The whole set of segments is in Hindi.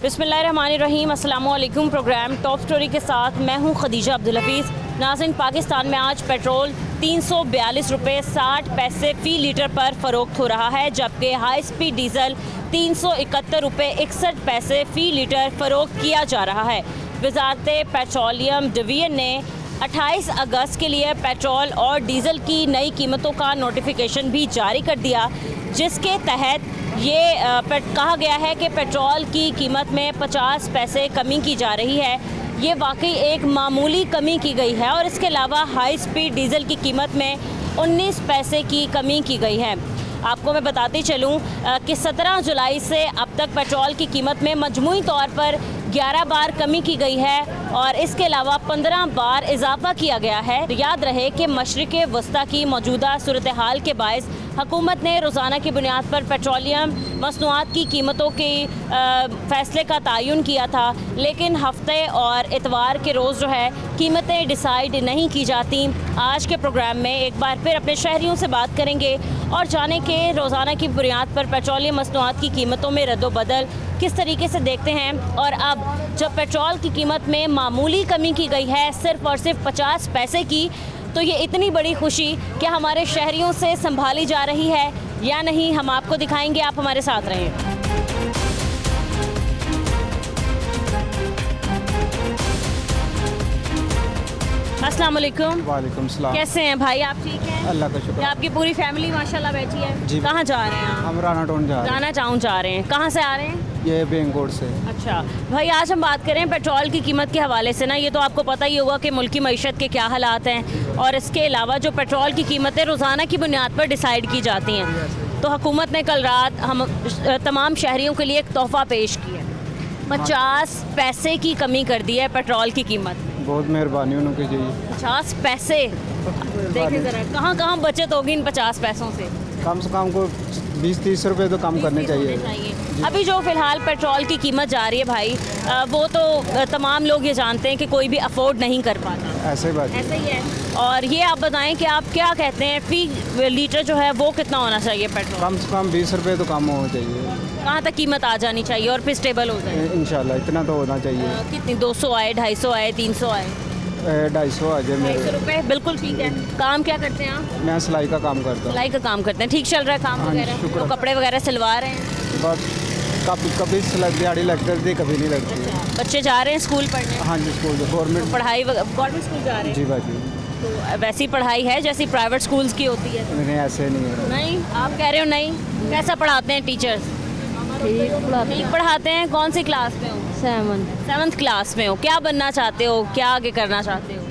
बिस्मिल्लाहिर्रहमानिर्रहीम, अस्सलामु अलैकुम। प्रोग्राम टॉप स्टोरी के साथ मैं हूं खदीजा अब्दुल हफीज़। नाज़रीन, पाकिस्तान में आज पेट्रोल 342 रुपये 60 पैसे फ़ी लीटर पर फ़रोख्त हो रहा है, जबकि हाई स्पीड डीज़ल 371 रुपये 61 पैसे फ़ी लीटर फ़रोख्त किया जा रहा है। वज़ारत पेट्रोलियम डिवीज़न ने 28 अगस्त के लिए पेट्रोल और डीज़ल की नई कीमतों का नोटिफिकेशन भी जारी कर दिया, जिसके तहत ये कहा गया है कि पेट्रोल की कीमत में 50 पैसे कमी की जा रही है। ये वाकई एक मामूली कमी की गई है और इसके अलावा हाई स्पीड डीज़ल की कीमत में 19 पैसे की कमी की गई है। आपको मैं बताती चलूँ कि 17 जुलाई से अब तक पेट्रोल की कीमत में मजमूई तौर पर 11 बार कमी की गई है और इसके अलावा 15 बार इजाफा किया गया है। याद रहे कि मशरिक़ वस्ता की मौजूदा सूरत हाल के बायस हुकूमत ने रोज़ाना की बुनियाद पर पेट्रोलियम मसनूआत की कीमतों के फ़ैसले का तयन किया था, लेकिन हफ्ते और इतवार के रोज़ जो है कीमतें डिसाइड नहीं की जाती। आज के प्रोग्राम में एक बार फिर अपने शहरियों से बात करेंगे और जाने के रोज़ाना की बुनियाद पर पेट्रोलियम मसनूआत की कीमतों में रद्दोबदल किस तरीके से देखते हैं। और अब जब पेट्रोल की कीमत में मामूली कमी की गई है, सिर्फ़ और सिर्फ 50 पैसे की, तो ये इतनी बड़ी खुशी क्या हमारे शहरियों से संभाली जा रही है या नहीं, हम आपको दिखाएंगे। आप हमारे साथ रहें। अस्सलाम वालेकुम। वालेकुम सलाम। कैसे हैं भाई, आप ठीक हैं? अल्लाह का शुक्र। आपकी पूरी फैमिली माशाल्लाह बैठी है जी। कहाँ जा रहे हैं आप? हम राना टाउन जा रहे राना टाउन जा रहे हैं। कहाँ से आ रहे हैं? हैं, ये बेंगोर से। अच्छा भाई, आज हम बात करें पेट्रोल की कीमत के हवाले से ना, ये तो आपको पता ही होगा कि मुल्की मईशत के क्या हालात हैं और इसके अलावा जो पेट्रोल की कीमतें रोज़ाना की बुनियाद पर डिसाइड की जाती हैं, तो हुकूमत ने कल रात हम तमाम शहरियों के लिए एक तोहफ़ा पेश किया है। 50 पैसे की कमी कर दी है पेट्रोल की कीमत में। बहुत मेहरबानी उनकी जी। 50 पैसे, देखें ज़रा कहाँ कहाँ बचत होगी इन 50 पैसों से। कम से कम को 20-30 रुपए तो कम करने चाहिए। अभी जो फ़िलहाल पेट्रोल की कीमत जा रही है भाई, वो तो तमाम लोग ये जानते हैं कि कोई भी अफोर्ड नहीं कर पाता। ऐसे ही बात है। ऐसा ही है। और ये आप बताएं कि आप क्या कहते हैं, फ़ी लीटर जो है वो कितना होना चाहिए पेट्रोल? कम से कम 20 रुपए तो कम होना चाहिए। कहाँ तक कीमत आ जानी चाहिए और फिर स्टेबल हो जाए? इंशाल्लाह इतना तो होना चाहिए। कितनी, 200 आए, 250 आए, 300 आए? 250 आ जाए 250 मेरे। रुपये, बिल्कुल ठीक है। काम क्या करते हैं आप? मैं सिलाई का काम करता हूँ। सिलाई का काम करते हैं। ठीक चल रहा है काम हाँ जी, वगैरह? शुक्र। तो कपड़े वगैरह सिलवा रहे हैं? बस कभी दिहाड़ी लग जाती है, कभी नहीं लगती है। बच्चे जा रहे हैं स्कूल पढ़ने? हाँ जी, स्कूल गवर्नमेंट। पढ़ाई गवर्नमेंट स्कूल जा रहे हैं? जी भाई। तो वैसी पढ़ाई है जैसी प्राइवेट स्कूल्स की होती है? नहीं, ऐसे नहीं है। नहीं, आप कह रहे हो नहीं? कैसा पढ़ाते हैं टीचर्स? ठीक पढ़ाते हैं। कौन सी क्लास में हो? 7th क्लास में हो। क्या बनना चाहते हो, क्या आगे करना चाहते हो?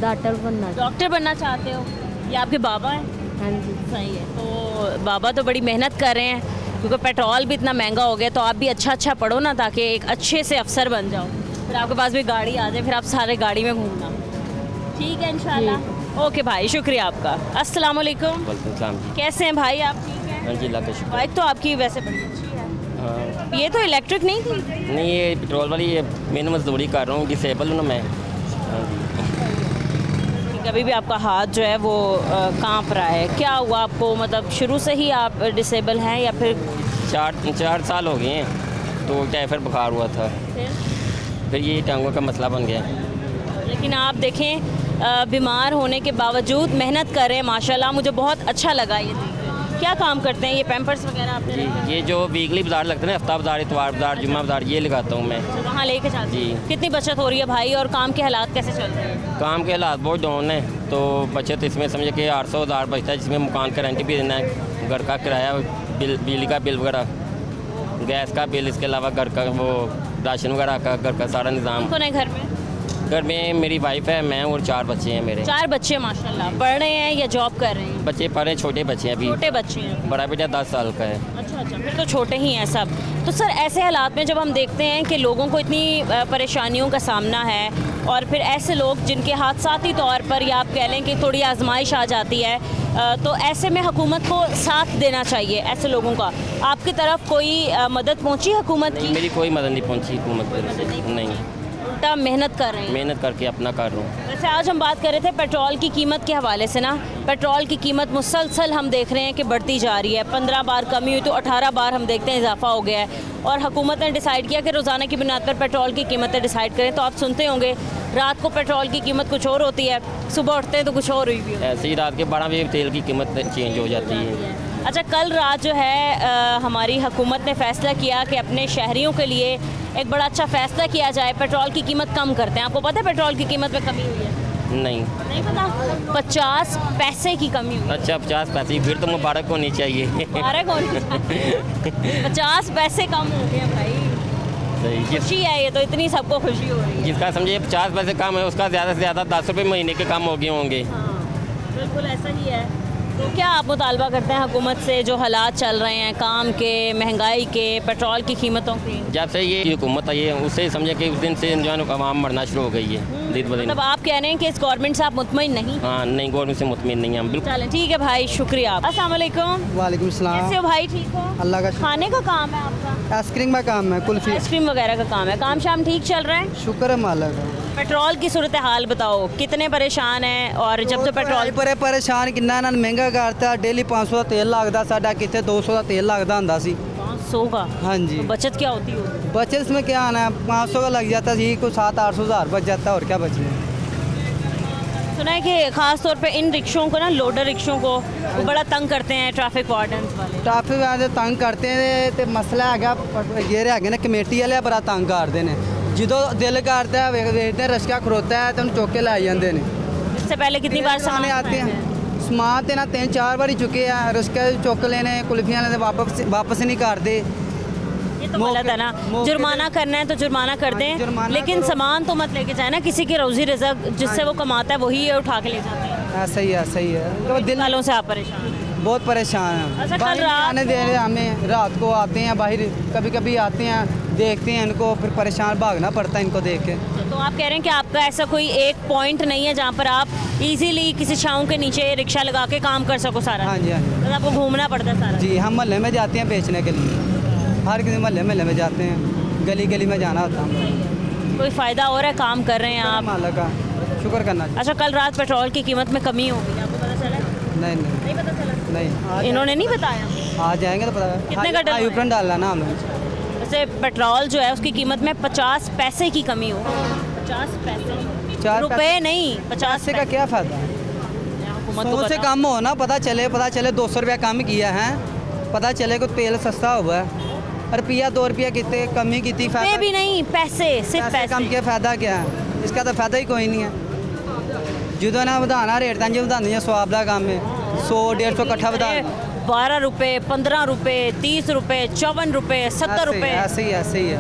डॉक्टर बनना चाहते हो? ये आपके बाबा हैं? हाँ जी। सही है। तो बाबा तो बड़ी मेहनत कर रहे हैं, क्योंकि पेट्रोल भी इतना महंगा हो गया, तो आप भी अच्छा पढ़ो ना, ताकि एक अच्छे से अफसर बन जाओ, फिर आपके पास भी गाड़ी आ जाए, फिर आप सारे गाड़ी में घूमना। ठीक है इंशाल्लाह। ओके भाई, शुक्रिया आपका। अस्सलाम वालेकुम। कैसे हैं भाई, आप ठीक हैं? हाँ जी, अल्लाह का शुक्र। बाइक तो आपकी वैसे बड़ी अच्छी है। हाँ। ये तो इलेक्ट्रिक नहीं थी? नहीं, ये पेट्रोल वाली है। मैंने मजदूरी कर रहा हूँ, डिसेबल हूँ ना मैं। हाँ जी। कभी भी आपका हाथ जो है वो कांप रहा है, क्या हुआ आपको? मतलब शुरू से ही आप डिसेबल हैं या फिर? 4 साल हो गए हैं, तो टाइफाइड बुखार हुआ था, फिर ये टांगों का मसला बन गया। लेकिन आप देखें, बीमार होने के बावजूद मेहनत कर रहे हैं माशाल्लाह, मुझे बहुत अच्छा लगा ये देख के। क्या काम करते हैं? ये पैम्पर्स वगैरह आपने जी, रखे हैं? ये जो वीकली बाजार लगता है ना, हफ्ता बाजार, इतवार बाजार, जुम्मा बाजार, ये लगाता हूँ मैं। तो वहाँ लेके जाते जी। हैं? कितनी बचत हो रही है भाई, और काम के हालात कैसे चल रहे हैं? काम के हालात बहुत डाउन है, तो बचत इसमें समझे कि 800-1000 बचता है, जिसमें मकान का रेंट भी देना है, घर का किराया, बिजली का बिल वगैरह, गैस का बिल, इसके अलावा घर का वो राशन वगैरह का, घर का सारा निज़ाम। कौन है घर में? घर में मेरी वाइफ है, मैं और 4 बच्चे हैं मेरे। 4 बच्चे माशाल्लाह। पढ़ रहे हैं या जॉब कर रहे हैं? बच्चे पढ़े, छोटे बच्चे हैं अभी। छोटे बच्चे हैं। बड़ा बेटा 10 साल का है। अच्छा, फिर तो छोटे ही हैं सब। तो सर, ऐसे हालात में जब हम देखते हैं कि लोगों को इतनी परेशानियों का सामना है, और फिर ऐसे लोग जिनके हादसाती तौर पर, या आप कह लें कि थोड़ी आजमाइश आ जाती है, तो ऐसे में हुकूमत को साथ देना चाहिए ऐसे लोगों का। आपकी तरफ कोई मदद पहुंची हुकूमत की? मेरी कोई मदद नहीं पहुंची हुकूमत की तरफ से। नहीं। घंटा मेहनत कर रहे हैं। मेहनत करके अपना कर रहा हूँ। वैसे आज हम बात कर रहे थे पेट्रोल की कीमत के हवाले से ना, पेट्रोल की कीमत मुसलसल हम देख रहे हैं कि बढ़ती जा रही है। 15 बार कमी हुई तो 18 बार हम देखते हैं इजाफा हो गया है, और हुकूमत ने डिसाइड किया कि रोज़ाना की बुनियाद पर पेट्रोल की कीमतें डिसाइड करें। तो आप सुनते होंगे रात को पेट्रोल की कीमत कुछ और होती है, सुबह उठते हैं तो कुछ और हुई भी होती है। ऐसे ही रात के 12 बजे तेल की कीमत चेंज हो जाती है। अच्छा, कल रात जो है हमारी हुकूमत ने फैसला किया कि अपने शहरियों के लिए एक बड़ा अच्छा फैसला किया जाए, पेट्रोल की कीमत कम करते हैं। आपको पता है पेट्रोल की कीमत में कमी हुई है? नहीं। नहीं पता? 50 पैसे की कमी हुई है। अच्छा, 50 पैसे, फिर तो मुबारक होनी चाहिए। मुबारक होनी चाहिए। 50 पैसे कम हो गए भाई, सही। खुशी है ये तो, इतनी सबको खुशी हो रही है। जिसका समझिए 50 पैसे कम है, उसका ज़्यादा से ज़्यादा 10 रुपये महीने के कम हो गए होंगे। हाँ, बिल्कुल ऐसा ही है। तो क्या आप मुतालबा करते हैं हुकूमत से, जो हालात चल रहे हैं काम के, महंगाई के, पेट्रोल की कीमतों के? जब से ये हुकूमत आई है उससे समझे कि उस दिन से जो है आवाम मरना शुरू हो गई है दिन ब दिन। मतलब आप कह रहे हैं कि इस गवर्नमेंट से आप मुतमईन नहीं? हाँ, नहीं, गवर्नमेंट से मुतमिन नहीं है हम बिल्कुल। चलें ठीक है भाई, शुक्रिया। अस्सलाम वालेकुम। वालेकुम सलाम। कैसे हो भाई, ठीक हो? अल्लाह का शुक्र। खाने का काम है आपका? आइसक्रीम का काम है, कुल्फी। आइसक्रीम वगैरह का काम है, काम शाम ठीक चल रहा है? शुक्र है मालिक का। पेट्रोल की सूरत हाल बताओ, कितने परेशान हैं? और जब तो पेट्रोल पर परेशान किन्ना ਇਹਨਾਂ ਨੇ ਮਹਿੰਗਾ ਕਰਤਾ। डेली 500 ਦਾ ਤੇਲ ਲੱਗਦਾ ਸਾਡਾ, ਕਿੱਥੇ 200 ਦਾ ਤੇਲ ਲੱਗਦਾ ਹੁੰਦਾ ਸੀ। 500 का? हाँ जी। तो बचत क्या होती होगी? बचत इसमें क्या आना है, 500 का लग जाता जी, कुछ 700-800 हज़ार बच जाता है, और क्या बचे। सुना है कि ख़ास तौर पे इन रिक्शों को ना, लोडर रिक्शों को वो बड़ा तंग करते हैं ट्रैफिक वार्डन वाले। ट्रैफिक वाले तंग करते हैं ਤੇ ਮਸਲਾ ਹੈਗਾ ਜਿਹੜੇ ਹੈਗੇ ਨੇ ਕਮੇਟੀ ਵਾਲੇ ਬੜਾ ਤੰਗ ਕਰਦੇ ਨੇ। ਜਦੋਂ ਦਿਲ ਕਰਦਾ ਹੈ ਵੇਖਦੇ ਰਸਕਾ ਖਰੋਤਾ ਹੈ ਤੇ ਉਹਨੂੰ ਚੁੱਕ ਕੇ ਲੈ ਜਾਂਦੇ ਨੇ। इससे पहले कितनी बार सामने आते हैं ਸਮਾਨ ਤੇ ਨਾ 3-4 ਵਾਰੀ ਚੁੱਕੇ ਆ, ਰਸਕੇ ਚੁੱਕ ਲੈਣੇ, ਕੁਲਫੀਆਂ ਵਾਲੇ ਵਾਪਸ नहीं करते। ये तो गलत है ना, जुर्माना करना है तो जुर्माना कर दें, जुर्माना लेकिन करो। सामान तो मत लेके जाए ना, किसी की रोजी रिजक जिससे वो कमाता है वही ये उठा के ले जाते हैं। ऐसा ही है, सही है। तो दिल वालों से आप परेशान हैं। बहुत परेशान है। अच्छा, कल बाहर रात- आने दे रहे हमें, रात को आते हैं बाहर, कभी कभी आते हैं, देखते हैं इनको, फिर परेशान भागना पड़ता है इनको देख के। तो आप कह रहे हैं कि आपका ऐसा कोई एक पॉइंट नहीं है जहाँ पर आप इजीली किसी छाँव के नीचे रिक्शा लगा के काम कर सको सारा? हाँ जी, हाँ जी। तो आपको घूमना पड़ता है सारा? जी, हम मोहल्ले में जाते हैं बेचने के लिए, हर किसी मोहल्ले में जाते हैं, गली गली में जाना होता है। कोई फ़ायदा हो रहा है, काम कर रहे हैं आप? मालिक का शुक्र करना चाहिए। अच्छा, कल रात पेट्रोल की कीमत में कमी हो गई, आपको पता चला? नहीं नहीं नहीं पता चला? नहीं, इन्होंने नहीं बताया? आ जाएंगे तो पता। कितने का डर हुआ है? आयुप्रन डालना ना हम लोग। वैसे पेट्रोल जो है उसकी कीमत में 50 पैसे की कमी हो। 50 पैसे? 4 रुपए नहीं, 50 पैसे का क्या फ़ायदा। हुकूमत को 100 से बताओ। कम हो ना, पता चले 200 रुपया कम किया है, पता चले को तेल सस्ता हुआ है, रुपया 2 रुपया कितने कमी की थी, रुपए भी नहीं, पैसे, सिर्फ पैसे कम पैसे। किया, फ़ायदा क्या है, इसका तो फ़ायदा ही कोई नहीं है। ਜਦੋਂ ਨਾ ਵਧਾਣਾ ਰੇਟ ਤਾਂ ਜੀ ਵਧਾਉਂਦੀਆਂ, ਸਵਾਬ ਦਾ ਕੰਮ ਹੈ। 100-150 ਇਕੱਠਾ ਵਧਾ 12 रुपए, 15 रुपए, 30 रुपए, 54 रुपए, 70 रुपए, ऐसे ही है,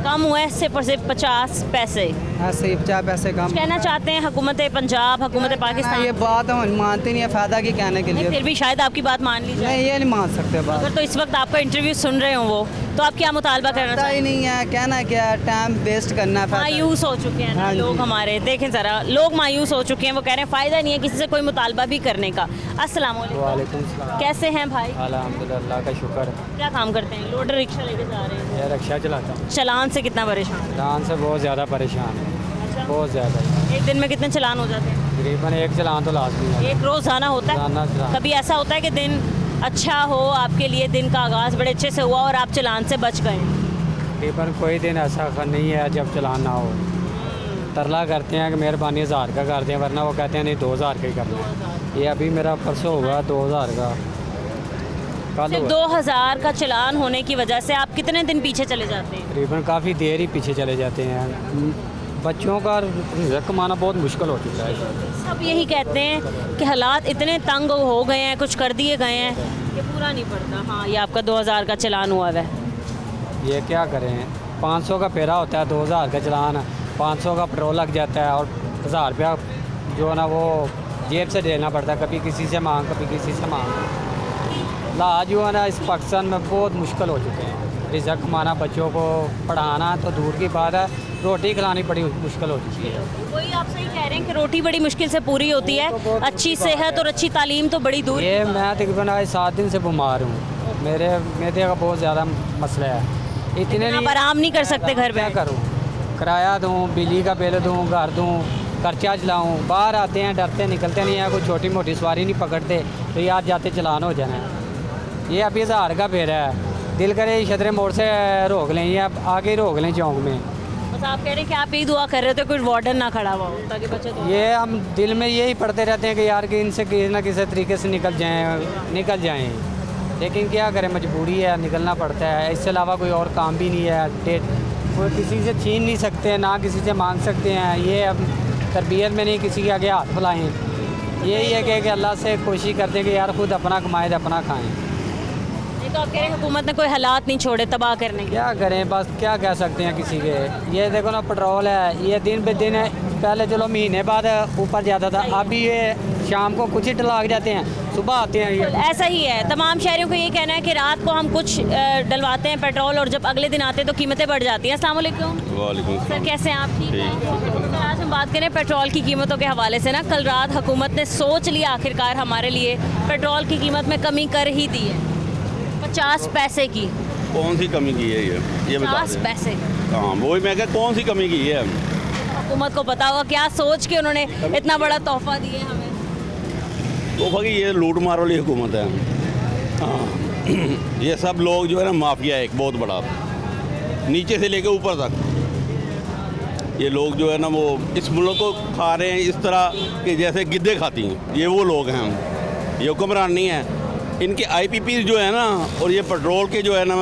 कम हुए सिर्फ और सिर्फ 50 पैसे। ऐसे ही 50 पैसे कम। कहना चाहते हैं हुकूमत पंजाब, हुकूमत पाकिस्तान? ये बात हम मानते नहीं है, फ़ायदा की कहने के नहीं, लिए। फिर भी शायद आपकी बात मान ली जाए। नहीं, ये नहीं मान सकते बात। अगर तो इस वक्त आपका इंटरव्यू सुन रहे हो वो, तो आप क्या मुतालबा करना पता ही चाहिए? नहीं है, कहना क्या, टाइम वेस्ट करना है, फ़ायदा। मायूस हो चुके हैं ना हाँ जी। लोग हमारे, देखें ज़रा, लोग मायूस हो चुके हैं, वो कह रहे हैं फ़ायदा नहीं है किसी से कोई मुतालबा भी करने का। अस्सलाम वालेकुम। वालेकुम सलाम। कैसे हैं भाई? अल्हम्दुलिल्लाह का शुक्र। क्या काम करते हैं? लोडर रिक्शा लेके जा रहे हैं। मैं रिक्शा चलाता हूँ। चलान से कितना परेशान? चलान से बहुत ज़्यादा परेशान है, अच्छा, बहुत ज़्यादा। एक दिन में कितने चलान हो जाते हैं? तकरीबन एक चलान तो लाजमी है। एक रोज़ाना होता है? रोज़ाना चलान। कभी ऐसा होता है कि दिन अच्छा हो आपके लिए, दिन का आगाज़ बड़े अच्छे से हुआ और आप चलान से बच गए? तकरीबन कोई दिन ऐसा नहीं है जब चलान ना हो। तरला करते हैं कि मेहरबानी 1000 का कर दें, वरना वो कहते हैं नहीं 2000 का ही करना है। ये अभी मेरा परसों हुआ 2000 का, कल सिर्फ हुआ। 2000 का चलान होने की वजह से आप कितने दिन पीछे चले जाते हैं? तकरीबन काफ़ी देर ही पीछे चले जाते हैं। बच्चों का रिज़्क़ कमाना बहुत मुश्किल हो चुका है। सब यही कहते हैं कि हालात इतने तंग हो गए हैं, कुछ कर दिए गए हैं कि पूरा नहीं पड़ता। हाँ, ये आपका 2000 का चलान हुआ है। ये क्या करें, 500 का फेरा होता है, 2000 का चलान, 500 का पेट्रोल लग जाता है, और 1000 रुपया जो है ना वो जेब से देना पड़ता है, कभी किसी से मांग, कभी किसी से मांग। लाज जो है ना इस पाकिस्तान में बहुत मुश्किल हो चुके हैं। रिज़्क़ कमाना, बच्चों को पढ़ाना तो दूर की बात है, रोटी खिलानी बड़ी मुश्किल हो चुकी है। वही आप सही कह रहे हैं कि रोटी बड़ी मुश्किल से पूरी होती है, अच्छी सेहत और अच्छी तालीम तो बड़ी दूर। ये मैं तकरीबन आज 7 दिन से बीमार हूँ, मेरे मैदे का बहुत ज़्यादा मसला है। इतने आप आराम नहीं कर सकते घर क्या में? करूँ, किराया दूँ, बिजली का बिल दूँ, घर दूँ, खर्चा चलाऊँ। बाहर आते हैं डरते निकलते नहीं हैं, कोई छोटी मोटी सवारी नहीं पकड़ते तो यार जाते चलान हो जाना है। ये अभी 1000 का फेरा है, दिल करे छतरे मोड़ से रोक लें या आगे ही रोक लें चौक में। बस आप कह रहे हैं कि आप यही दुआ कर रहे थे कोई वार्डन ना खड़ा हुआ हो ताकि बच्चे तो ये हम दिल में यही पढ़ते रहते हैं कि यार कि इनसे किसी ना किसी तरीके से निकल जाएं, लेकिन क्या करें, मजबूरी है, निकलना पड़ता है। इससे अलावा कोई और काम भी नहीं है। डेट कोई किसी से छीन नहीं सकते, ना किसी से मांग सकते हैं। ये अब तरबियत में नहीं किसी के आगे हाथ फैलाएं। यही है कि अल्लाह से कोशिश करते हैं कि यार खुद अपना कमाएं तो अपना खाएं। ये तो आप कह रहे हैं हुकूमत ने कोई हालात नहीं छोड़े तबाह करने के। क्या करें, बस क्या कह सकते हैं किसी के। ये देखो ना, पेट्रोल है, ये दिन पे दिन है, पहले चलो महीने बाद ऊपर जाता था, अभी ये शाम को कुछ ही डलाग जाते हैं, सुबह आते हैं। ये ऐसा ही है, तमाम शहरियों को ये कहना है कि रात को हम कुछ डलवाते हैं पेट्रोल और जब अगले दिन आते हैं तो कीमतें बढ़ जाती हैं। अस्सलाम वालेकुम। वालेकुम सर सलाम। कैसे हैं आप? ठीक हैं। सर आज हम बात करें पेट्रोल की कीमतों के हवाले से ना, कल रात हुकूमत ने सोच लिया आखिरकार हमारे लिए पेट्रोल की कीमत में कमी कर ही दी है, 50 पैसे की। कौन सी कमी की है ये बता 50 दें। पैसे हाँ वही मैं कह, कौन सी कमी की है? हुकूमत को पता होगा क्या सोच के उन्होंने इतना बड़ा तोहफा दिया है हमें। तो बाकी ये लूट मार वाली हुकूमत है। हाँ ये सब लोग जो है ना, माफिया है एक बहुत बड़ा, नीचे से लेके ऊपर तक। ये लोग जो है ना वो इस मुल्क को खा रहे हैं इस तरह कि जैसे गिद्दे खाती हैं। ये वो लोग हैं, ये हुक्मरान नहीं है। इनके IPPs जो है ना, और ये पेट्रोल के जो है ना,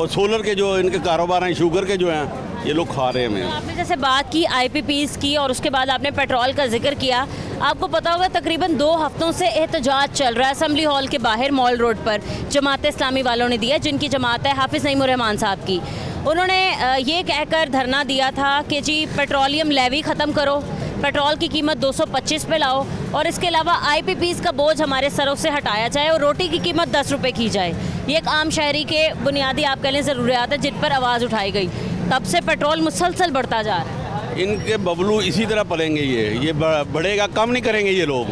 और सोलर के जो इनके कारोबार हैं, शुगर के जो हैं, ये लोग खा रहे हैं हमें। आपने जैसे बात की IPPs की और उसके बाद आपने पेट्रोल का जिक्र किया, आपको पता होगा तकरीबन 2 हफ्तों से एहतजाज चल रहा है असेंबली हॉल के बाहर मॉल रोड पर। जमात इस्लामी वालों ने दिया, जिनकी जमात है हाफिज़ नईमुर रहमान साहब की। उन्होंने ये कहकर धरना दिया था कि जी पेट्रोलियम लेवी ख़त्म करो, पेट्रोल की कीमत 225 पे लाओ और इसके अलावा IPPs का बोझ हमारे सरों से हटाया जाए और रोटी की कीमत 10 रुपये की जाए। ये एक आम शहरी के बुनियादी आप कह लें ज़रूरियात है जिन पर आवाज़ उठाई गई। तब से पेट्रोल मुसलसल बढ़ता जा रहा है। इनके बबलू इसी तरह पलेंगे। ये बढ़ेगा, कम नहीं करेंगे ये लोग।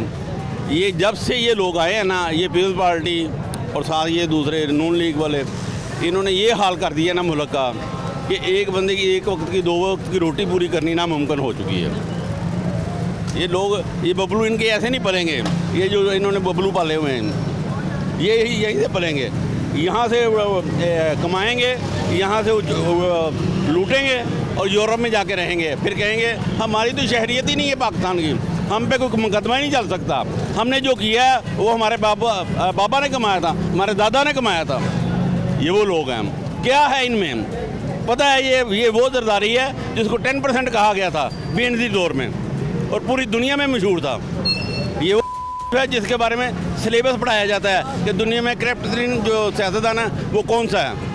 ये जब से ये लोग आए हैं ना, ये पीपल्स पार्टी और साथ ये दूसरे नून लीग वाले, इन्होंने ये हाल कर दिया ना मुल्क का कि एक बंदे की एक वक्त की 2 वक्त की रोटी पूरी करनी नामुमकिन हो चुकी है। ये लोग, ये बबलू इनके ऐसे नहीं पलेंगे। ये जो इन्होंने बबलू पाले हुए हैं, ये यहीं से पलेंगे। यहाँ से कमाएंगे, यहाँ से लूटेंगे और यूरोप में जाके रहेंगे। फिर कहेंगे हमारी तो शहरियत ही नहीं है पाकिस्तान की, हम पे कोई मुकदमा ही नहीं चल सकता। हमने जो किया है वो हमारे बाबा ने कमाया था, हमारे दादा ने कमाया था। ये वो लोग हैं। क्या है इनमें पता है? ये वो जरदारी है जिसको 10% कहा गया था बेनज़ीर दौर में और पूरी दुनिया में मशहूर था। ये वो है जिसके बारे में सिलेबस पढ़ाया जाता है कि दुनिया में करप्ट जो सियासतदान है वो कौन सा है।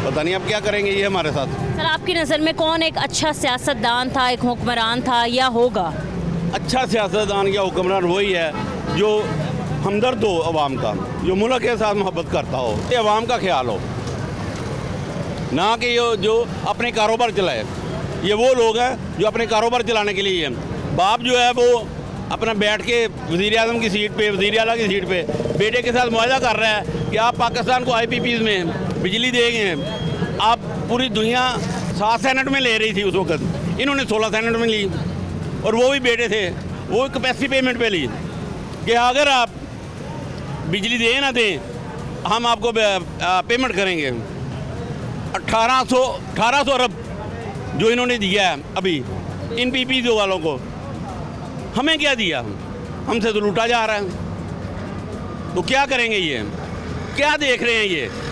पता नहीं अब क्या करेंगे ये हमारे साथ। सर आपकी नज़र में कौन एक अच्छा सियासतदान था, एक हुक्मरान था या होगा? अच्छा सियासतदान या हुक्मरान वही है जो हमदर्द हो अवाम का, जो मुल्क के साथ मोहब्बत करता हो, ये अवाम का ख्याल हो, ना कि जो अपने कारोबार चलाए। ये वो लोग हैं जो अपने कारोबार चलाने के लिए हैं। बाप जो है वो अपना बैठ के वज़ीर आज़म की सीट पे, वज़ीर आला की सीट पे बेटे के साथ मुआहदा कर रहा है कि आप पाकिस्तान को IPPs में बिजली देंगे। आप पूरी दुनिया 7 सेनेट में ले रही थी उस वक्त, इन्होंने 16 सेनेट में ली और वो भी बेटे थे, वो कैपेसिटी पेमेंट पे ली कि अगर आप बिजली दें ना दें हम आपको पेमेंट करेंगे। 1800 अरब जो इन्होंने दिया है अभी इन PPs वालों को, हमें क्या दिया? हमसे तो लूटा जा रहा है। तो क्या करेंगे ये? क्या देख रहे हैं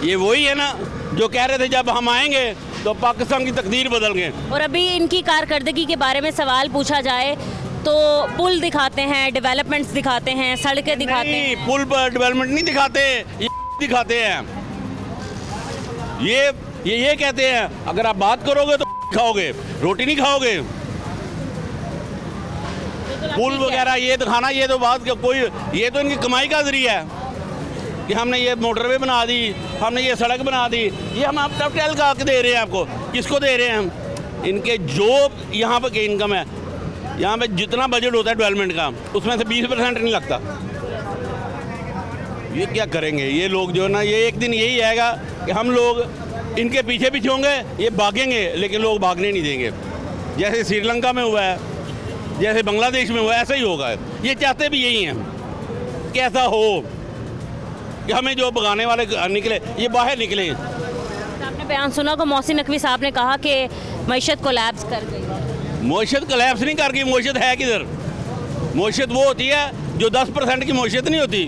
ये वही है ना जो कह रहे थे जब हम आएंगे तो पाकिस्तान की तकदीर बदल गए। और अभी इनकी कारकर्दगी के बारे में सवाल पूछा जाए तो पुल दिखाते हैं, डेवलपमेंट्स दिखाते हैं, सड़कें दिखाते हैं। पुल पर डेवलपमेंट नहीं दिखाते, ये दिखाते हैं। ये कहते हैं अगर आप बात करोगे तो खाओगे, रोटी नहीं खाओगे। पुल वगैरह ये दिखाना, ये तो बात कोई, ये तो इनकी कमाई का जरिया है कि हमने ये मोटरवे बना दी, हमने ये सड़क बना दी। ये हम आप टेल का दे रहे हैं आपको, किसको दे रहे हैं हम? इनके जो यहाँ पर इनकम है, यहाँ पे जितना बजट होता है डेवलपमेंट का उसमें से 20% नहीं लगता। ये क्या करेंगे ये लोग जो है ना, ये एक दिन यही आएगा कि हम लोग इनके पीछे पीछे होंगे, ये भागेंगे लेकिन लोग भागने नहीं देंगे। जैसे श्रीलंका में हुआ है, जैसे बांग्लादेश में हुआ है, ऐसा ही होगा। ये चाहते भी यही हैं कि ऐसा हो कि हमें जो भगाने वाले निकले ये बाहर निकले। आपने बयान सुना को मोहसिन नकवी साहब ने कहा कि मईशत कोलैप्स कर गई। मईशत कोलैप्स नहीं कर गई, मईशत है किधर? मईशत वो होती है जो 10% की मईशत नहीं होती,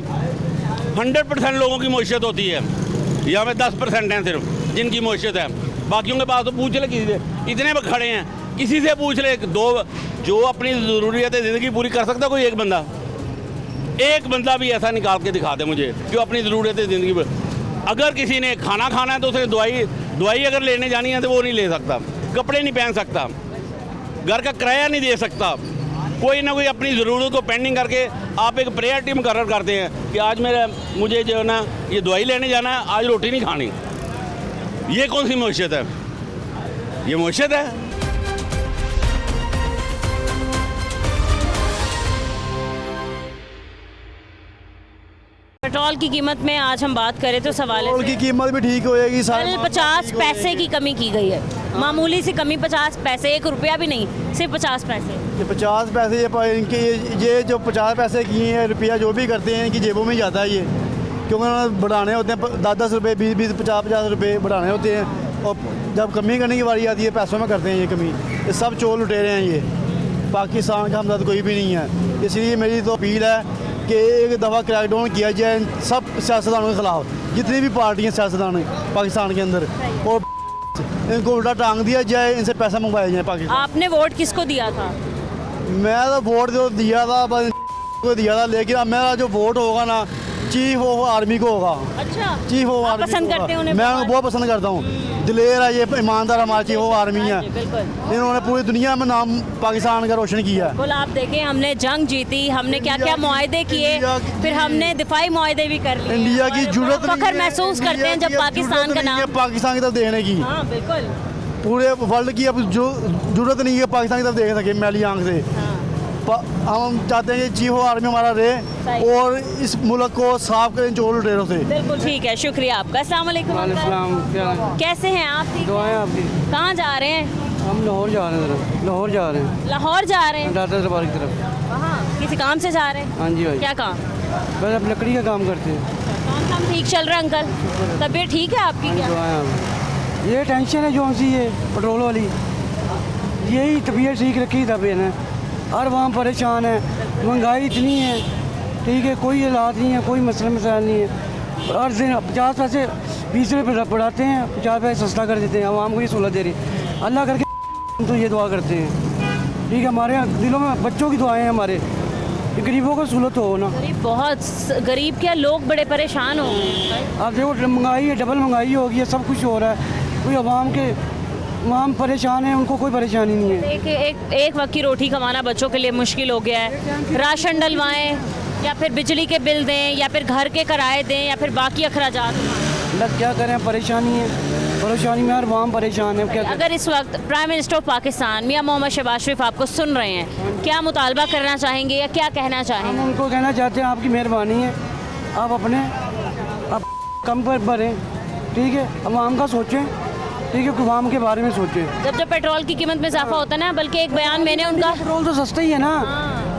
100% लोगों की मईशत होती है। यहाँ में 10% हैं सिर्फ जिनकी मईशत है, बाकियों के पास तो पूछ ले किसी से। इतने खड़े हैं, किसी से पूछ ले। दो जो अपनी ज़रूरियत ज़िंदगी पूरी कर सकता कोई एक बंदा भी ऐसा निकाल के दिखा दे मुझे जो अपनी ज़रूरत ज़िंदगी पर। अगर किसी ने खाना खाना है तो उसे दवाई अगर लेने जानी है तो वो नहीं ले सकता, कपड़े नहीं पहन सकता, घर का किराया नहीं दे सकता। कोई ना कोई अपनी ज़रूरत को पेंडिंग करके आप एक प्रायोरिटी मुकर्रर करते हैं कि आज मुझे जो है ना ये दवाई लेने जाना है, आज रोटी नहीं खानी। ये कौन सी मईशत है? ये मईशत है। पेट्रोल की कीमत में आज हम बात करें तो सवाल पेट्रोल की कीमत भी ठीक होएगी। कल 50 पैसे की कमी की गई है, मामूली सी कमी, 50 पैसे, 1 रुपया भी नहीं, सिर्फ 50 पैसे। ये 50 पैसे ये जो 50 पैसे किए हैं, रुपया जो भी करते हैं इनकी जेबों में जाता है ये, क्योंकि उन्होंने बढ़ाने होते हैं 10-10 रुपये, 20-20, 50-50 रुपये बढ़ाने होते हैं, और जब कमी करने की बारी आती है पैसों में करते हैं ये कमी। ये सब चोर लुटेरे हैं, ये पाकिस्तान का हमदर्द कोई भी नहीं है। इसलिए मेरी तो अपील है कि एक दफ़ा क्रैकडाउन किया जाए सब सियासतदानों के ख़िलाफ़, जितनी भी पार्टियाँ सियासतदान पाकिस्तान के अंदर, और इनको उल्टा टांग दिया जाए, इनसे पैसा मंगवाया जाए पाकिस्तान। आपने वोट किसको दिया था? मैं तो वोट जो दिया था बस को दिया था, लेकिन अब मेरा जो वोट होगा ना चीफ ऑफ आर्मी को होगा। अच्छा, चीफ ऑफ आप आर्मी पसंद करते हैं उन्हें? मैं उनको बहुत पसंद करता हूँ। दिलेर है, ये ईमानदार हमारा चीफ ऑफ आर्मी है। बिल्कुल, इन्होंने पूरी दुनिया में नाम पाकिस्तान का रोशन किया है। बिल्कुल। आप देखें, हमने जंग जीती, हमने क्या क्या मुआहदे किए, फिर हमने दिफाई मुआहदे भी कर लिए। इंडिया की जरूरत नहीं फख्र है, महसूस करते हैं जब इंडिया की पाकिस्तान का जरूरत नहीं है नाम। पाकिस्तान की तरफ देखने की। हाँ बिल्कुल, पूरे वर्ल्ड की अब जो जरूरत नहीं है पाकिस्तान की तरफ देख सके मैली आंख से। हम चाहते हैं कि चीफ ऑफ आर्मी हमारा रहे और इस मुल्क को साफ करें चोर लुटेरों से। बिल्कुल ठीक है, शुक्रिया आपका। अस्सलाम वालेकुम अंकल। कैसे हैं आप? ठीक दुआएं हैं? आपकी। कहाँ जा रहे हैं? हम लाहौर जा रहे हैं, लाहौर जा रहे हैं, लाहौर जा रहे हैं? दादा दरबार की तरफ। वहाँ किसी काम से जा रहे हैं? हाँ जी भाई, क्या काम? बस अब लकड़ी का काम करते हैं। काम ठीक चल रहा है अंकल? तबीयत ठीक है आपकी? क्या दुआएं आप। ये टेंशन है जो सी ये पेट्रोल वाली, यही तबीयत ठीक रखी तबीयत है। हर वहाँ परेशान है, महंगाई इतनी है, ठीक है, कोई हालात नहीं है, कोई मसला मसाइल नहीं है। हर दिन 50 पैसे 20 रुपये बढ़ाते हैं, 50 पैसे सस्ता कर देते हैं, आवाम को ये सहूलत दे रही है। अल्लाह करके हम तो ये दुआ करते हैं, ठीक है, हमारे दिलों में बच्चों की दुआएं हैं हमारे, कि गरीबों को सहूलत हो ना। गरीब, बहुत गरीब क्या, लोग बड़े परेशान हो गए हैं। अब देखो महंगाई है, डबल महंगाई हो गई है, सब कुछ हो रहा है, कोई आवाम परेशान है, उनको कोई परेशानी नहीं है। एक वक्त की रोटी कमाना बच्चों के लिए मुश्किल हो गया है। राशन डलवाएं या फिर बिजली के बिल दें या फिर घर के किराए दें या फिर बाकी अखराजात। लग क्या करें, परेशानी है, परेशानी में हर आवाम परेशान है। क्या अगर इस वक्त प्राइम मिनिस्टर ऑफ पाकिस्तान मियां मोहम्मद शहबाज शरीफ आपको सुन रहे हैं, क्या मुतालबा करना चाहेंगे या क्या कहना हम चाहेंगे? उनको कहना चाहते हैं आपकी मेहरबानी है, आप अपने आप कम पर भरें, ठीक है, आवाम का सोचें, ठीक है, आवाम के बारे में सोचें। जब पेट्रोल की कीमत में इजाफा होता है ना, बल्कि एक बयान मैंने उनका, पेट्रोल तो सस्ता ही है ना,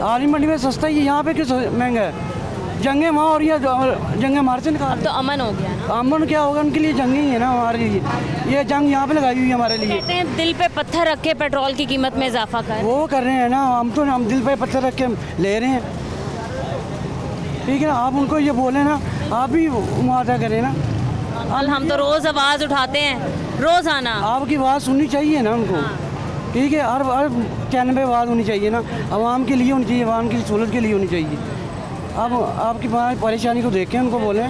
आली मंडी में सस्ता ही है, यहाँ पे क्यों महंगा है? जंगें वहाँ हो रही है, जंगें हमारे से निकाल। अब तो अमन हो गया ना। अमन क्या होगा, उनके लिए जंग ही है ना, हमारे लिए ये जंग यहाँ पे लगाई हुई है हमारे लिए। कहते हैं दिल पे पत्थर रख के पेट्रोल की कीमत में इजाफा कर। वो कर रहे हैं ना, हम दिल पे पत्थर रख के ले रहे हैं, ठीक है ना। आप उनको ये बोले ना, आप भी मुआवजा करें ना। हम तो रोज़ आवाज़ उठाते हैं, रोज़ाना। आपकी बात सुननी चाहिए ना उनको, ठीक है, हर चैनल पे आवाज़ होनी चाहिए ना, आवाम के लिए होनी चाहिए, आवाम की सहूलत के लिए होनी चाहिए। आप आपकी परेशानी को देख के उनको बोलें,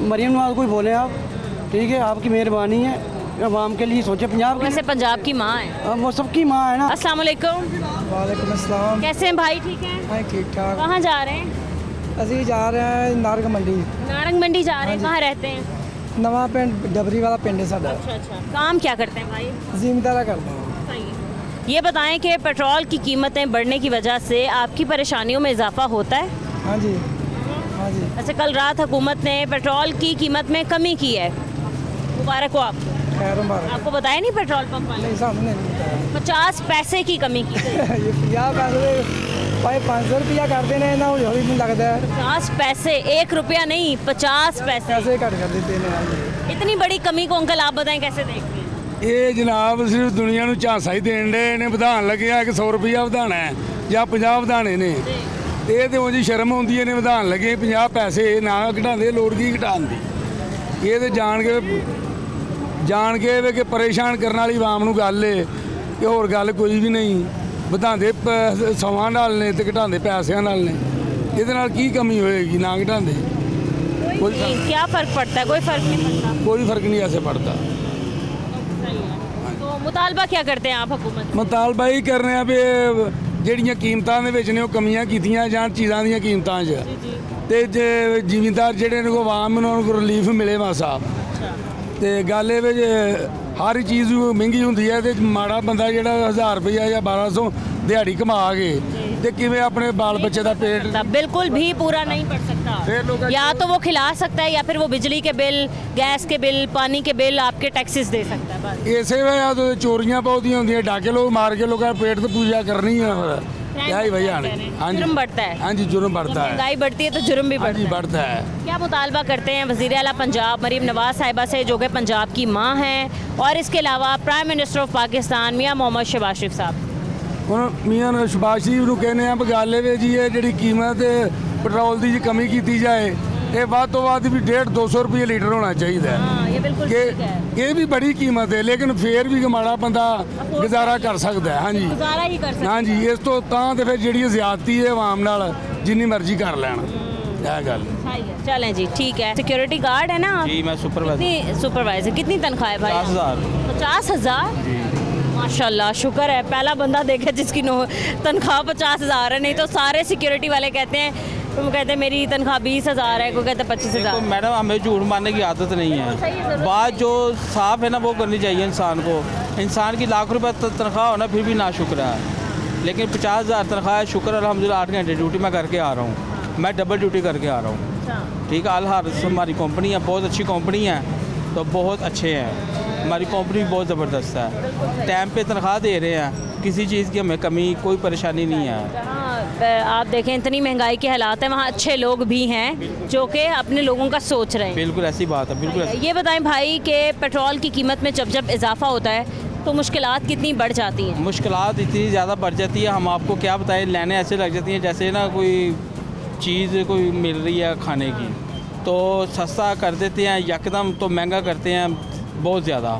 मरियम नवाज को ही बोलें आप, ठीक है, आपकी मेहरबानी है, आवाम के लिए सोचे। पंजाब वैसे पंजाब की माँ है, वो सबकी माँ है ना। अस्सलाम वालेकुम। वालेकुम अस्सलाम। कैसे हैं भाई? ठीक है। हाँ ठीक ठाक। कहाँ जा रहे हैं? ਅਸੀਂ ਜਾ ਰਹੇ ਹਾਂ ਨਾਰਗ ਮੰਡੀ, नारंग मंडी जा रहे हैं। कहाँ रहते हैं? ਨਵਾਂ ਪਿੰਡ ਡਬਰੀ ਵਾਲਾ ਪਿੰਡ ਹੈ ਸਾਡਾ। अच्छा, काम क्या करते हैं भाई? ਜ਼ਿਮੀਂਦਾਰਾ करते हैं। सही है। ये बताएं कि पेट्रोल की कीमतें बढ़ने की वजह से आपकी परेशानियों में इजाफा होता है? हाँ जी, हाँ जी। अच्छा, कल रात हुकूमत ने पेट्रोल की कीमत में कमी की है, मुबारक हो आपको। खैर मुबारक। आपको बताया नहीं पेट्रोल पंप वाले? नहीं सानू नहीं पता 50 पैसे की कमी की गई। ये 50 पैसे भाई 500 रुपया करते हैं ना हौली नहीं लगता है 50 पैसे, 1 रुपया नहीं, 50 पैसे। पैसे घट कर देते हैं इतनी बड़ी कमी को अंकल आप बताएं कैसे देखते हैं? ਇਹ ਜਨਾਬ ਸਿਰਫ ਦੁਨੀਆ ਨੂੰ ਝਾਂਸਾ ਹੀ ਦੇਣ ਦੇ ਨੇ ਵਧਾਉਣ ਲੱਗਿਆ ਕਿ 100 ਰੁਪਇਆ ਵਧਾਉਣਾ ਹੈ ਜਾਂ 50 ਵਧਾਣੇ ਨੇ ਇਹ ਤੇ ਉਂਝ ਸ਼ਰਮ ਆਉਂਦੀ ਨੇ ਵਧਾਉਣ ਲੱਗੇ 50 ਪੈਸੇ ਨਾ ਘਟਾਉਂਦੇ ਲੋੜ ਕੀ ਘਟਾਉਣ ਦੀ ਇਹ ਤੇ ਜਾਣ ਕੇ ਵੇ ਕਿ ਪਰੇਸ਼ਾਨ ਕਰਨ ਵਾਲੀ ਆਵਾਮ ਨੂੰ ਗੱਲ ਏ ਕਿ ਹੋਰ ਗੱਲ ਕੋਈ ਵੀ ਨਹੀਂ ਵਧਾਉਂਦੇ ਸਮਾਂ ਨਾਲ ਨੇ ਤੇ ਘਟਾਉਂਦੇ ਪੈਸਿਆਂ ਨਾਲ ਨੇ ਇਹਦੇ ਨਾਲ ਕੀ ਕਮੀ ਹੋਏਗੀ ਨਾ ਘਟਾਉਂਦੇ क्या फर्क पड़ता है? कोई फर्क नहीं पड़ता। ਕੋਈ ਫਰਕ ਨਹੀਂ ਐਸੇ ਪੜਦਾ तो मुतालबा क्या करते हैं आप हुकूमत से? ਮਤਾਲਬਾ ਹੀ ਕਰਨੇ ਆ ਵੀ ਇਹ ਜਿਹੜੀਆਂ ਕੀਮਤਾਂ ਦੇ ਵਿੱਚ ਨੇ ਉਹ ਕਮੀਆਂ ਕੀਤੀਆਂ ਜਾਣ ਚੀਜ਼ਾਂ ਦੀਆਂ ਕੀਮਤਾਂ 'ਚ ਤੇ ਜੇ ਜ਼ਿਮੀਂਦਾਰ ਜਿਹੜੇ ਨੇ ਕੋ ਆਵਾਮ ਨੂੰ ਉਹਨਾਂ ਨੂੰ ਰਿਲੀਫ ਮਿਲੇ ਮਾਸਾ ਤੇ ਗੱਲ ਇਹ ਵੀ ਜੇ ਹਰ ਚੀਜ਼ ਮਹਿੰਗੀ ਹੁੰਦੀ ਹੈ ਤੇ ਮਾੜਾ ਬੰਦਾ ਜਿਹੜਾ 1000 ਰੁਪਇਆ ਜਾਂ 1200 ਦਿਹਾੜੀ ਕਮਾ ਕੇ ਤੇ ਕਿਵੇਂ ਆਪਣੇ ਬਾਲ ਬੱਚੇ ਦਾ ਪੇਟ बिल्कुल भी पूरा नहीं पड़ फिर लोग सकता। या तो वो खिला सकता है या फिर वो बिजली के बिल, गैस के बिल, पानी के बिल, आपके टैक्सेस दे सकता है बस। ਇਸੇ ਵਜ੍ਹਾ ਤੋਂ ਚੋਰੀਆਂ ਬਹੁਤੀਆਂ ਹੁੰਦੀਆਂ ਡਾਕੇ ਲੋਕ ਮਾਰ ਕੇ ਲੋਕਾਂ ਦੇ ਪੇਟ ਤੇ ਪੂਜਾ ਕਰਨੀ ਆ ਯਹੀ ਵਜ੍ਹਾ ਨੇ जुर्म बढ़ता है। ਹਾਂਜੀ जुर्म बढ़ता है महंगाई बढ़ती है तो जुर्म भी बढ़ता ਹਾਂਜੀ है। बढ़ता है क्या मुतालबा करते हैं वज़ीर आला पंजाब मरीम नवाज साहिबा से जो कि पंजाब की माँ हैं और इसके अलावा प्राइम मिनिस्टर ऑफ पाकिस्तान मियाँ मोहम्मद शहबाज शरीफ साहब? ਹੁਣ ਮੀਆਂ ਸ਼ਬਾਜ਼ ਸ਼ਰੀਫ ਨੂੰ ਕਹਿੰਦੇ ਆ ਵੀ ਗੱਲ ਇਹ ਵੇ ਜੀ ਇਹ ਜਿਹੜੀ ਕੀਮਤ ਪੈਟਰੋਲ ਦੀ ਜੀ ਕਮੀ ਕੀਤੀ ਜਾਏ ਇਹ ਵੱਧ ਤੋਂ ਵੱਧ ਵੀ 150-200 ਰੁਪਏ ਲੀਟਰ ਹੋਣਾ ਚਾਹੀਦਾ ਹੈ हाँ ये बिल्कुल ਕਿ ठीक है। ਇਹ ਵੀ ਬੜੀ ਕੀਮਤ ਹੈ ਲੇਕਿਨ ਫੇਰ ਵੀ ਮਾੜਾ ਬੰਦਾ ਗੁਜ਼ਾਰਾ ਕਰ ਸਕਦਾ ਹੈ ਹਾਂਜੀ गुजारा ही कर सकते ਹਾਂਜੀ ਇਸ ਤੋਂ ਤਾਂ ਤੇ ਫਿਰ ਜਿਹੜੀ ਜ਼ਿਆਦਤੀ ਹੈ ਆਵਾਮ ਨਾਲ ਜਿੰਨੀ ਮਰਜ਼ੀ ਕਰ ਲੈਣ ਇਹ ਗੱਲ हैं। चलें जी ठीक है। सिक्योरिटी गार्ड है ना आप? जी मैं सुपरवाइजर कितनी सुपरवाइजर कितनी तनख्वाह है भाई? 50,000 50,000। माशाल्लाह शुक्र है पहला बंदा देखे जिसकी तनख्वाह 50,000 है। नहीं तो सारे सिक्योरिटी वाले कहते हैं, वो कहते हैं मेरी तनख्वाह 20,000 है, कोई कहते हैं 25,000। तो मैडम हमें झूठ मारने की आदत नहीं है। बात जो साफ है ना वो करनी चाहिए इंसान को। इंसान की लाख रुपए तनख्वाह होना फिर भी ना शुक्र है, लेकिन 50,000 तनख्वाह है शुक्र अल्हम्दुलिल्लाह। 8 घंटे ड्यूटी मैं करके आ रहा हूँ, मैं डबल ड्यूटी करके आ रहा हूँ। ठीक है, अलहार हमारी कंपनी है, बहुत अच्छी कंपनी है, तो बहुत अच्छे हैं। हमारी कंपनी बहुत ज़बरदस्त है, टाइम पे तनख्वाह दे रहे हैं, किसी चीज़ की हमें कमी कोई परेशानी नहीं है। जहाँ आप देखें इतनी महंगाई के हालात हैं वहाँ अच्छे लोग भी हैं जो कि अपने लोगों का सोच रहे हैं। बिल्कुल ऐसी बात है, बिल्कुल ऐसी। ये बताएं भाई कि पेट्रोल की कीमत में जब जब इजाफा होता है तो मुश्किलात कितनी बढ़ जाती हैं? मुश्किलात इतनी ज़्यादा बढ़ जाती है, हम आपको क्या बताएं, लाइनें ऐसे लग जाती हैं जैसे ना कोई चीज़ कोई मिल रही है खाने की तो सस्ता कर देते हैं, यकदम तो महंगा करते हैं बहुत ज़्यादा।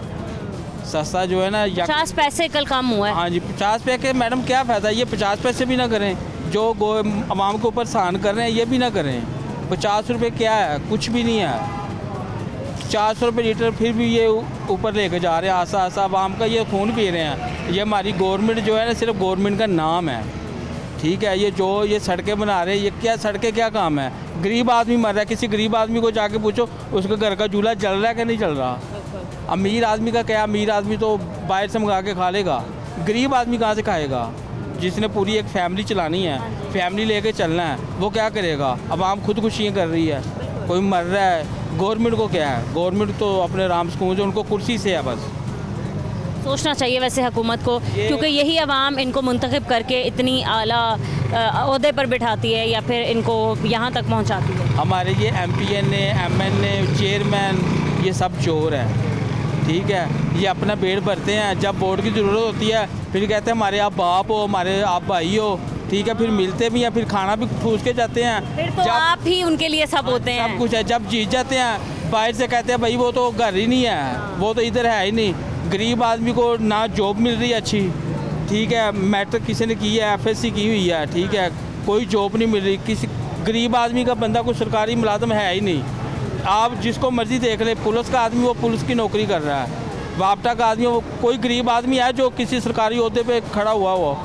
सस्ता जो है ना 50 पैसे कल कम हुआ है। हाँ जी 50 पैसे के मैडम क्या फ़ायदा, ये 50 पैसे भी ना करें, जो आवाम के ऊपर सहन कर रहे हैं ये भी ना करें। 50 रुपये क्या है, कुछ भी नहीं है। 400 रुपये लीटर फिर भी ये ऊपर लेके जा रहे हैं, आसा आसा आवाम का ये खून पी रहे हैं। ये हमारी गवर्नमेंट जो है ना सिर्फ गवर्नमेंट का नाम है। ठीक है, ये जो ये सड़कें बना रहे हैं, ये क्या सड़कें क्या काम है? गरीब आदमी मर रहा है, किसी गरीब आदमी को जाके पूछो उसके घर का चूल्हा जल रहा है कि नहीं चल रहा। अमीर आदमी का क्या, अमीर आदमी तो बाहर से मंगा के खा लेगा, गरीब आदमी कहाँ से खाएगा? जिसने पूरी एक फैमिली चलानी है, फैमिली लेके चलना है, वो क्या करेगा? अब आम खुदकुशियाँ कर रही है, कोई मर रहा है, गवर्नमेंट को क्या है? गवर्नमेंट तो अपने राम सुकून जो उनको कुर्सी से है बस। सोचना चाहिए वैसे हुकूमत को, क्योंकि यही आवाम इनको मुंतखब करके इतनी आला ओहदे पर बिठाती है या फिर इनको यहाँ तक पहुँचाती है। हमारे ये MPN MNA चेयरमैन ये सब चोर हैं। ठीक है, ये अपना पेट भरते हैं, जब वोट की ज़रूरत होती है फिर कहते हैं हमारे आप बाप हो, हमारे आप भाई हो। ठीक है, फिर मिलते भी हैं, फिर खाना भी ठूस के जाते हैं। फिर तो आप ही उनके लिए सब होते हैं। सब कुछ है, जब जीत जाते हैं बाहर से कहते हैं भाई वो तो घर ही नहीं है, वो तो इधर है ही नहीं। गरीब आदमी को ना जॉब मिल रही है अच्छी। ठीक है, मैट्रिक किसी ने की है, FSC की हुई है, ठीक है, कोई जॉब नहीं मिल रही। किसी गरीब आदमी का बंदा कोई सरकारी मुलाजम है ही नहीं। आप जिसको मर्जी देख ले, पुलिस का आदमी वो पुलिस की नौकरी कर रहा है, वापटा का आदमी वो कोई गरीब आदमी है जो किसी सरकारी ओहदे पे खड़ा हुआ हो,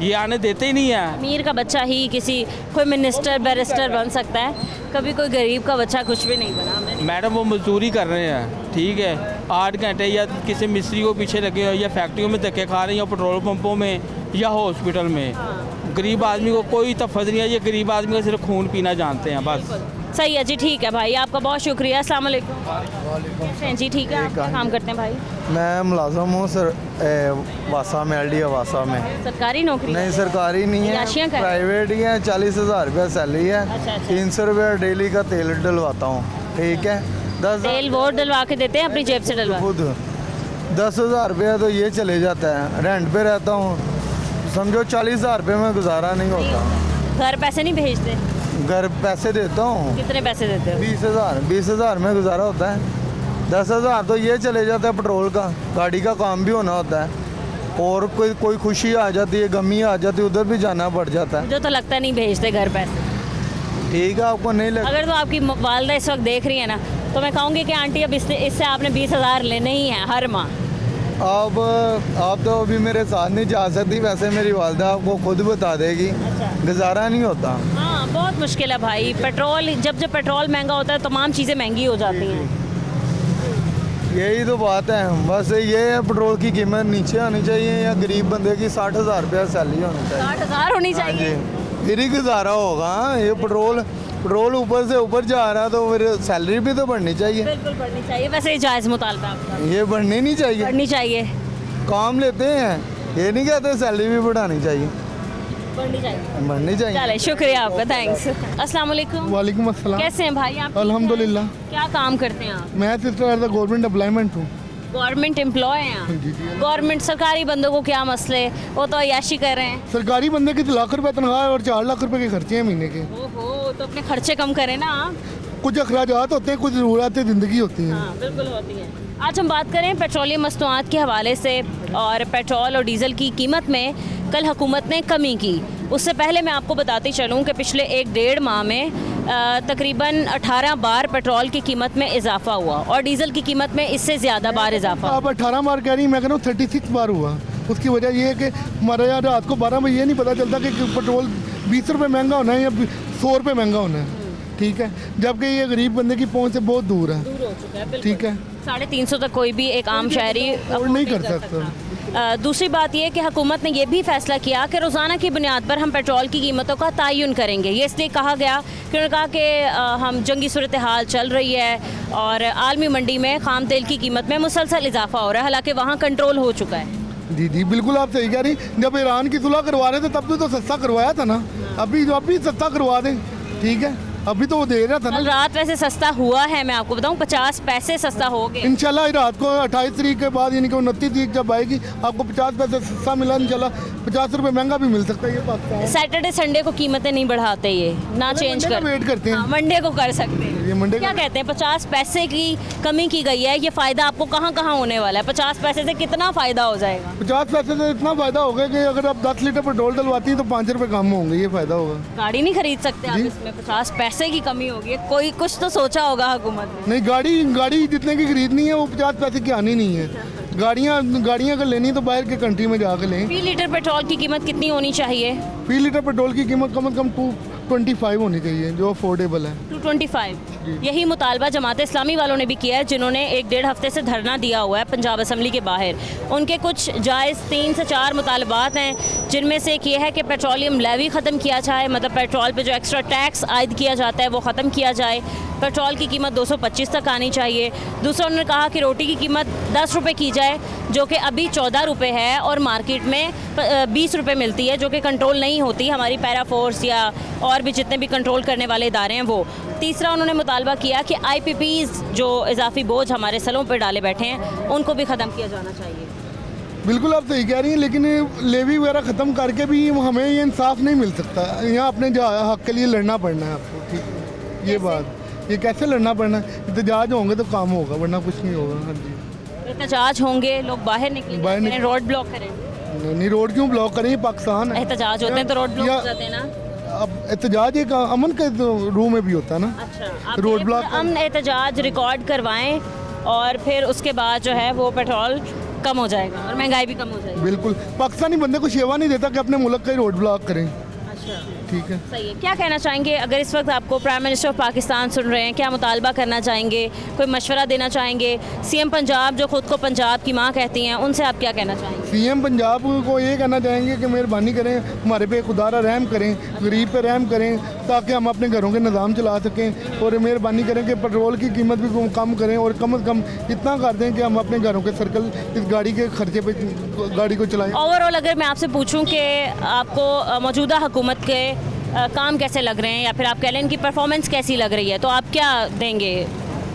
ये आने देते ही नहीं है। अमीर का बच्चा ही किसी कोई मिनिस्टर बैरिस्टर बन सकता है, कभी कोई गरीब का बच्चा कुछ भी नहीं बना। मैडम वो मजदूरी कर रहे हैं, ठीक है, 8 घंटे या किसी मिस्त्री को पीछे लगे हो या फैक्ट्रियों में धक्के खा रहे हैं या पेट्रोल पंपों में या हॉस्पिटल में। गरीब आदमी को कोई तफज नहीं है, ये गरीब आदमी का सिर्फ खून पीना जानते हैं बस। सही है जी, ठीक है भाई, आपका बहुत शुक्रिया। अस्सलाम वालेकुम। कैसे हैं जी? ठीक है। आप क्या काम करते हैं भाई? मैं मुलाजम हूँ सर, वासा में, LD वासा में। सरकारी नौकरी? नहीं, सरकारी नहीं तलाशियां है, कर रहे हैं? प्राइवेट ही है। 40,000 रुपया सैलरी है। अच्छा, अच्छा। 300 रुपया डेली का तेल डलवाता हूँ, ठीक है। 10 तेल वो डलवा के देते हैं, अपनी जेब से डलवा? खुद 10,000 रुपया तो ये चले जाता है। रेंट पे रहता हूँ, समझो 40,000 रुपये में गुजारा नहीं होता। घर पैसे नहीं भेजते? घर पैसे देता हूँ, कितने पैसे देते हो? 20,000 में गुजारा होता है। 10,000 तो ये चले जाता है पेट्रोल का, गाड़ी का काम भी होना होता है, और कोई खुशी आ जाती है, गमी आ जाती है, उधर भी जाना पड़ जाता है। मुझे तो लगता नहीं भेजते घर पैसे। ठीक है, आपको नहीं लगता? अगर तो आपकी वालदा इस वक्त देख रही है ना, तो मैं कहूँगी कि आंटी अब इससे आपने 20,000 लेने ही हैं हर माह। अब आप तो अभी मेरे साथ नहीं जा सकती, वैसे मेरी वालदा आपको खुद बता देगी। गुजारा नहीं होता। हाँ, बहुत मुश्किल है भाई। पेट्रोल जब पेट्रोल महंगा होता है, तमाम चीज़ें महंगी हो जाती हैं। यही तो बात है, बस ये है, पेट्रोल की कीमत नीचे आनी चाहिए, या गरीब बंदे की 60,000 रुपया सैलरी होनी चाहिए। 60,000 होनी चाहिए? फिर ही गुजारा होगा। ये पेट्रोल ऊपर से ऊपर जा रहा है, तो फिर सैलरी भी तो बढ़नी चाहिए। बिल्कुल बढ़नी चाहिए। वैसे ये जायज़ मुतालबा आपका? ये बढ़नी नहीं चाहिए। बढ़नी चाहिए। काम लेते हैं, ये नहीं कहते सैलरी भी बढ़ानी चाहिए। बढ़नी चाहिए। चले, शुक्रिया आपका, थैंक्स। अस्सलाम वालेकुम। वालेकुम अस्सलाम। कैसे हैं भाई आप? अल्हम्दुलिल्लाह। क्या काम करते हैं आप? मैं सिस्टर एज गवर्नमेंट एम्प्लॉयमेंट हूँ। गवर्नमेंट एम्प्लॉय हैं आप? गवर्नमेंट सरकारी बंदों को क्या मसले, वो तो अय्याशी कर रहे हैं। सरकारी बंदे की 1 लाख रुपए तनख्वाह है और 4 लाख रुपए के खर्चे हैं महीने के। ओहो, तो अपने खर्चे कम करें ना आप। कुछ अखराजात होते हैं, कुछ ज़रूरतें ज़िंदगी होती हैं। हाँ, बिल्कुल होती है। आज हम बात करें पेट्रोलियम मसनूआत के हवाले से, और पेट्रोल और डीज़ल की कीमत में कल हुकूमत ने कमी की। उससे पहले मैं आपको बताती चलूँ कि पिछले 1-1.5 माह में तकरीबन 18 बार पेट्रोल की कीमत में इजाफा हुआ, और डीज़ल की कीमत में इससे ज़्यादा बार इजाफा। आप 18 बार कह रही, मैं कह रहा हूँ 36 बार हुआ। उसकी वजह ये है कि हमारे यहाँ रात को 12 बजे ये नहीं पता चलता कि पेट्रोल 20 रुपये महंगा होना है या 100 रुपये महंगा होना है, ठीक है, जबकि ये गरीब बंदे की पहुँच से बहुत दूर है। दूर हो चुका है, ठीक है। 350 तक कोई भी एक आम शहरी अफोर्ड नहीं कर सकता। दूसरी बात यह कि हुकूमत ने यह भी फैसला किया कि रोज़ाना की बुनियाद पर हम पेट्रोल की कीमतों का तयन करेंगे। ये इसलिए कहा गया कि उन्होंने कहा कि हम जंगी सूरत हाल चल रही है, और आलमी मंडी में खाम तेल की कीमत में मुसलसल इजाफा हो रहा है, हालांकि वहाँ कंट्रोल हो चुका है। जी बिल्कुल, आप सही कह रही। जब ईरान की सुलह करवा रहे थे तब तो सस्ता करवाया था ना, अभी सस्ता करवा दें, ठीक है, अभी तो वो दे रहा था ना। कल रात वैसे सस्ता हुआ है, मैं आपको बताऊं 50 पैसे सस्ता हो गए। इंशाल्लाह रात को 28 तारीख के बाद, यानी कि 29 तारीख जब आएगी, आपको 50 पैसे सस्ता मिला, इंशाल्लाह 50 रुपये महंगा भी मिल सकता है। ये पाकिस्तान सैटरडे संडे को कीमतें नहीं बढ़ाते, ये ना चेंज कर, वेट करते हैं। मंडे को कर सकते हैं। ये मंडे क्या कहते हैं, 50 पैसे की कमी की गई है, ये फ़ायदा आपको कहाँ कहाँ होने वाला है? 50 पैसे से कितना फ़ायदा हो जाएगा? 50 पैसे से इतना फ़ायदा होगा कि अगर आप 10 लीटर पेट्रोल डलवाती हैं तो 5 रुपये कम होंगे, ये फ़ायदा होगा। गाड़ी नहीं खरीद सकते आप इसमें, 50 पैसे की कमी होगी। कोई कुछ तो सोचा होगा हुकूमत ने। नहीं, गाड़ी जितने की खरीदनी है वो 50 पैसे की आनी नहीं है। गाड़ियाँ अगर लेनी तो बाहर के कंट्री में जाकर लें। फी लीटर पेट्रोल की कीमत कितनी होनी चाहिए? फी लीटर पेट्रोल की कीमत कम से कम 225 होनी चाहिए, जो अफोर्डेबल है। 225। यही मुतालबा जमात इस्लामी वालों ने भी किया है, जिन्होंने 1-1.5 हफ्ते से धरना दिया हुआ है पंजाब असम्बली के बाहर। उनके कुछ जायज़ 3 से 4 मुतालबात हैं, जिनमें से एक ये है कि पेट्रोलियम लेवी ख़त्म किया जाए, मतलब पेट्रोल पे जो एक्स्ट्रा टैक्स आयद किया जाता है वो ख़त्म किया जाए। पेट्रोल की कीमत 225 तक आनी चाहिए। दूसरा, उन्होंने कहा कि रोटी की कीमत 10 रुपये की जाए, जो कि अभी 14 रुपये है, और मार्केट में 20 रुपये मिलती है, जो कि कंट्रोल नहीं होती हमारी पैरा फोर्स या और भी जितने भी कंट्रोल करने वाले इदारे हैं वो। तीसरा, उन्होंने मुतालबा किया कि IPPs जो इजाफी बोझ हमारे सलों पर डाले बैठे हैं, उनको भी ख़त्म किया जाना चाहिए। बिल्कुल आप सही कह रही हैं, लेकिन लेवी वगैरह ख़त्म करके भी हमें ये इंसाफ नहीं मिल सकता। यहाँ अपने हक़ के लिए लड़ना पड़ना है आपको, ठीक है, ये बात। ये कैसे लड़ना पड़ना है? एहतजाज होंगे तो काम होगा, वरना कुछ नहीं होगा। हाँ जी, एहतजाज होंगे, लोग बाहर निकलेंगे, रोड ब्लॉक करेंगे। नहीं, रोड क्यों ब्लॉक करें? ये पाकिस्तान है। एहतजाज होते हैं तो रोड ब्लॉक हो जाते हैं ना। अब एहतजाज एक अमन के रूम में भी होता है ना। अच्छा, रोड ब्लॉक, हम एहतजाज रिकॉर्ड करवाएं, और फिर उसके बाद जो है वो पेट्रोल कम हो जाएगा और महंगाई भी कम हो जाएगी। बिल्कुल, पाकिस्तानी बंदे को शेवा नहीं देता कि अपने मुल्क का ही रोड ब्लॉक करें। अच्छा, ठीक है, सही है। क्या कहना चाहेंगे, अगर इस वक्त आपको प्राइम मिनिस्टर ऑफ पाकिस्तान सुन रहे हैं, क्या मुतालबा करना चाहेंगे, कोई मशवरा देना चाहेंगे? CM पंजाब जो खुद को पंजाब की माँ कहती हैं, उनसे आप क्या कहना चाहेंगे? CM पंजाब को ये कहना चाहेंगे कि मेहरबानी करें, हमारे पे खुदारा रहम करें, गरीब पे रहम करें, ताकि हम अपने घरों के निज़ाम चला सकें। और मेहरबानी करें कि पेट्रोल की कीमत भी कम करें और कम से कम इतना कर दें कि हम अपने घरों के सर्कल इस गाड़ी के खर्चे पे गाड़ी को चलाएं। ओवरऑल अगर मैं आपसे पूछूं कि आपको मौजूदा हुकूमत के काम कैसे लग रहे हैं या फिर आप कह लें इनकी परफॉर्मेंस कैसी लग रही है, तो आप क्या देंगे?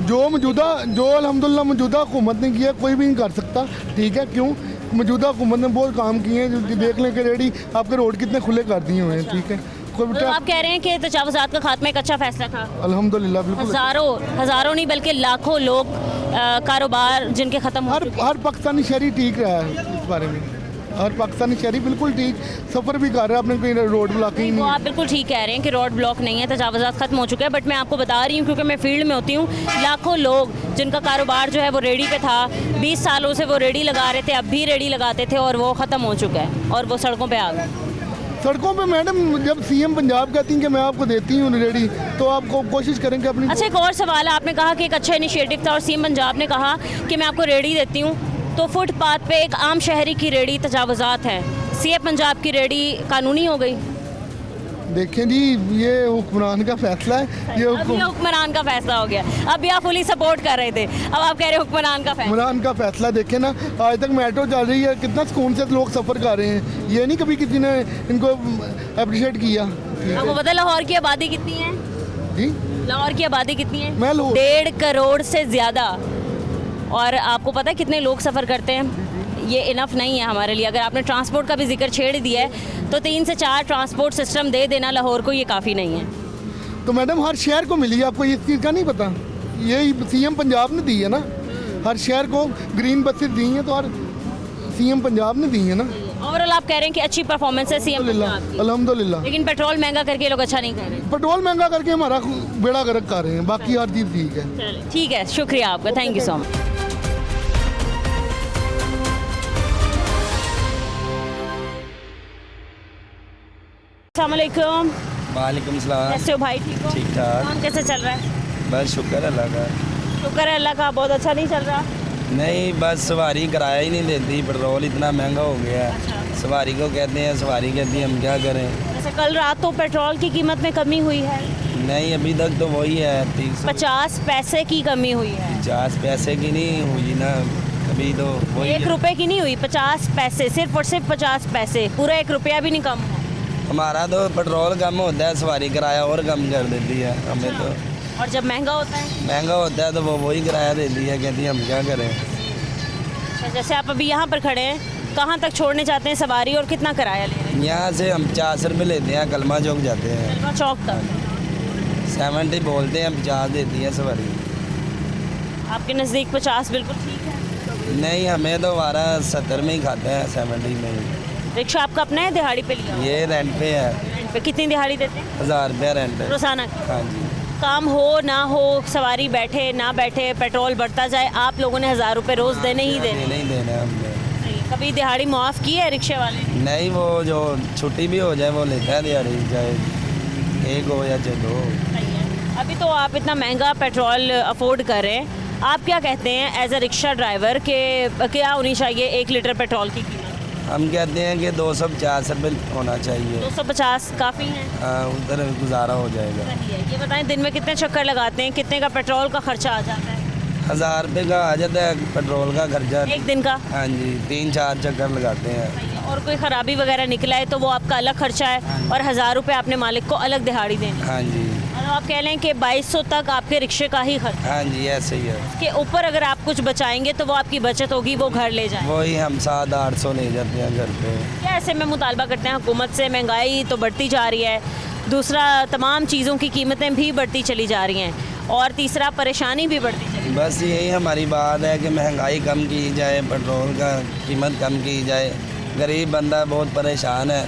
जो अल्हम्दुलिल्लाह मौजूदा हुकूमत ने किया कोई भी नहीं कर सकता, ठीक है। क्यों? मौजूदा हुकूमत ने बहुत काम किए हैं, जो देख लें कि रेडी आपके रोड कितने खुले कर दिए हुए हैं, ठीक है। तो आप कह रहे हैं कि तजावुज़ात का खात्मा एक अच्छा फैसला था? अल्हम्दुलिल्लाह बिल्कुल। हज़ारों नहीं बल्कि लाखों लोग कारोबार जिनके ख़त्म हो चुके हैं। हर पाकिस्तानी शहरी ठीक रहा है इस बारे में, हर पाकिस्तानी शहरी बिल्कुल ठीक सफ़र भी कर रहा है, अपने कोई रोड ब्लॉकिंग तो नहीं। आप बिल्कुल ठीक कह रहे हैं कि रोड ब्लॉक नहीं है, तजावुज़ात ख़त्म हो चुके हैं। बट मैं आपको बता रही हूँ क्योंकि मैं फील्ड में होती हूँ, लाखों लोग जिनका कारोबार जो है वो रेडी पे था, 20 सालों से वो रेडी लगा रहे थे, अब भी रेडी लगाते थे और वो ख़त्म हो चुका है और वो सड़कों पर आ गए। सड़कों पे मैडम जब सीएम पंजाब कहती हैं कि मैं आपको देती हूँ रेडी, तो आपको कोशिश करेंगे अपनी। अच्छा, एक और सवाल है, आपने कहा कि एक अच्छा इनिशिएटिव था और सीएम पंजाब ने कहा कि मैं आपको रेडी देती हूँ, तो फुटपाथ पे एक आम शहरी की रेडी तजावुज़ात है, सीएम पंजाब की रेडी कानूनी हो गई? देखें जी, ये हुक्मरान का फैसला है। ये हुक्मरान का फैसला हो गया। अभी आप फुली सपोर्ट कर रहे थे, अब आप कह रहे हैं हुक्मरान का फैसला। हुक्मरान का फैसला देखें ना, आज तक मेट्रो चल रही है, कितना सुकून से लोग सफ़र कर रहे हैं, ये नहीं कभी किसी ने इनको अप्रिशिएट किया। आपको पता लाहौर की आबादी कितनी है जी? लाहौर की आबादी कितनी है? मैं 1.5 करोड़ से ज़्यादा। और आपको पता है कितने लोग सफ़र करते हैं? ये इनफ नहीं है हमारे लिए। अगर आपने ट्रांसपोर्ट का भी जिक्र छेड़ दिया है तो 3 से 4 ट्रांसपोर्ट सिस्टम दे देना लाहौर को ये काफ़ी नहीं है। तो मैडम हर शहर को मिली, आपको इस चीज़ का नहीं पता? ये सीएम पंजाब ने दी है ना, हर शहर को ग्रीन बसेस दी हैं, तो हर सीएम पंजाब ने दी है ना। ओवरऑल आप कह रहे हैं कि अच्छी परफॉर्मेंस है सीएम पंजाब की। अल्हम्दुलिल्लाह। लेकिन पेट्रोल महंगा करके लोग अच्छा नहीं कर रहे। पेट्रोल महंगा करके हमारा बेड़ा गर्क कर रहे हैं, बाकी हर चीज़ ठीक है। ठीक है, शुक्रिया आपका, थैंक यू सो मच। अस्सलामुअलैकुम। वालेकुम सलाम। कैसे हो भाई? ठीक हो? ठीक ठाक। काम कैसे चल रहा है? बस शुक्र है अल्लाह का। शुक्र है अल्लाह का। बहुत अच्छा नहीं चल रहा? नहीं, बस सवारी किराया ही नहीं देती, पेट्रोल इतना महंगा हो गया है। अच्छा। सवारी को कहते हैं, सवारी कहती है हम क्या करें। जैसे कल रात तो पेट्रोल की कीमत में कमी हुई है? नहीं, अभी तक तो वही है 50 पैसे की कमी हुई है। 50 पैसे की नहीं हुई ना, अभी तो वही 1 रुपए की नहीं हुई, 50 पैसे, सिर्फ और सिर्फ 50 पैसे, पूरा 1 रुपया भी नहीं कम हुआ। हमारा तो पेट्रोल कम होता है, सवारी किराया और कम कर देती है हमें तो। और जब महंगा होता है? महंगा होता है तो वो वही किराया देती है, कहती है हम क्या करें। जैसे आप अभी यहाँ पर खड़े हैं, कहाँ तक छोड़ने जाते हैं सवारी और कितना किराया ले रहे हैं? यहाँ से हम 50 रुपये लेते हैं, कलमा चौक जाते हैं। कलमा चौक तक 70 बोलते हैं, 50 देती है सवारी। आपके नज़दीक 50 बिल्कुल ठीक है? नहीं, हमें तो हमारा 70 में ही खाता है, 70 में ही। रिक्शा आपका अपना है, दिहाड़ी पे लिया? ये रेंट पे है। रेंट पे कितनी दिहाड़ी देते हैं? 1000 रुपया रेंट है रोजाना? हाँ जी। काम हो ना हो, सवारी बैठे ना बैठे, पेट्रोल बढ़ता जाए, आप लोगों ने 1000 रुपये रोज़ देने ही देने? नहीं देना हमने। कभी दिहाड़ी मुआफ़ की है रिक्शे वाले? नहीं, वो जो छुट्टी भी हो जाए वो लेता है दिहाड़ी, चाहे 1 हो या चाहे 2 हो। अभी तो आप इतना महंगा पेट्रोल अफोर्ड कर रहे हैं, आप क्या कहते हैं एज अ रिक्शा ड्राइवर के क्या होनी चाहिए 1 लीटर पेट्रोल की कीमत? हम कहते हैं कि 250 रुपये होना चाहिए। 250 काफ़ी है? हाँ, उधर गुजारा हो जाएगा। सही है। ये बताएं दिन में कितने चक्कर लगाते हैं, कितने का पेट्रोल का खर्चा आ जाता है? 1000 रुपये का आ जाता है पेट्रोल का खर्चा एक दिन का? हाँ जी, 3-4 चक्कर लगाते हैं। और कोई ख़राबी वगैरह निकला है तो वो आपका अलग खर्चा है और 1000 रुपये आपने मालिक को अलग दिहाड़ी देनी। हाँ जी। मतलब आप कह लें कि 2200 तक आपके रिक्शे का ही खर्चा? हाँ जी, ऐसे ही है। के ऊपर अगर आप कुछ बचाएंगे तो वो आपकी बचत होगी, वो घर ले जाए। वही हम 700-800 ले जाते हैं घर पे। क्या ऐसे में मुतालबा करते हैं हुकूमत से? महंगाई तो बढ़ती जा रही है, दूसरा तमाम चीज़ों की कीमतें भी बढ़ती चली जा रही हैं, और तीसरा परेशानी भी बढ़ती चली। बस यही हमारी बात है कि महंगाई कम की जाए, पेट्रोल का कीमत कम की जाए। गरीब बंदा बहुत परेशान है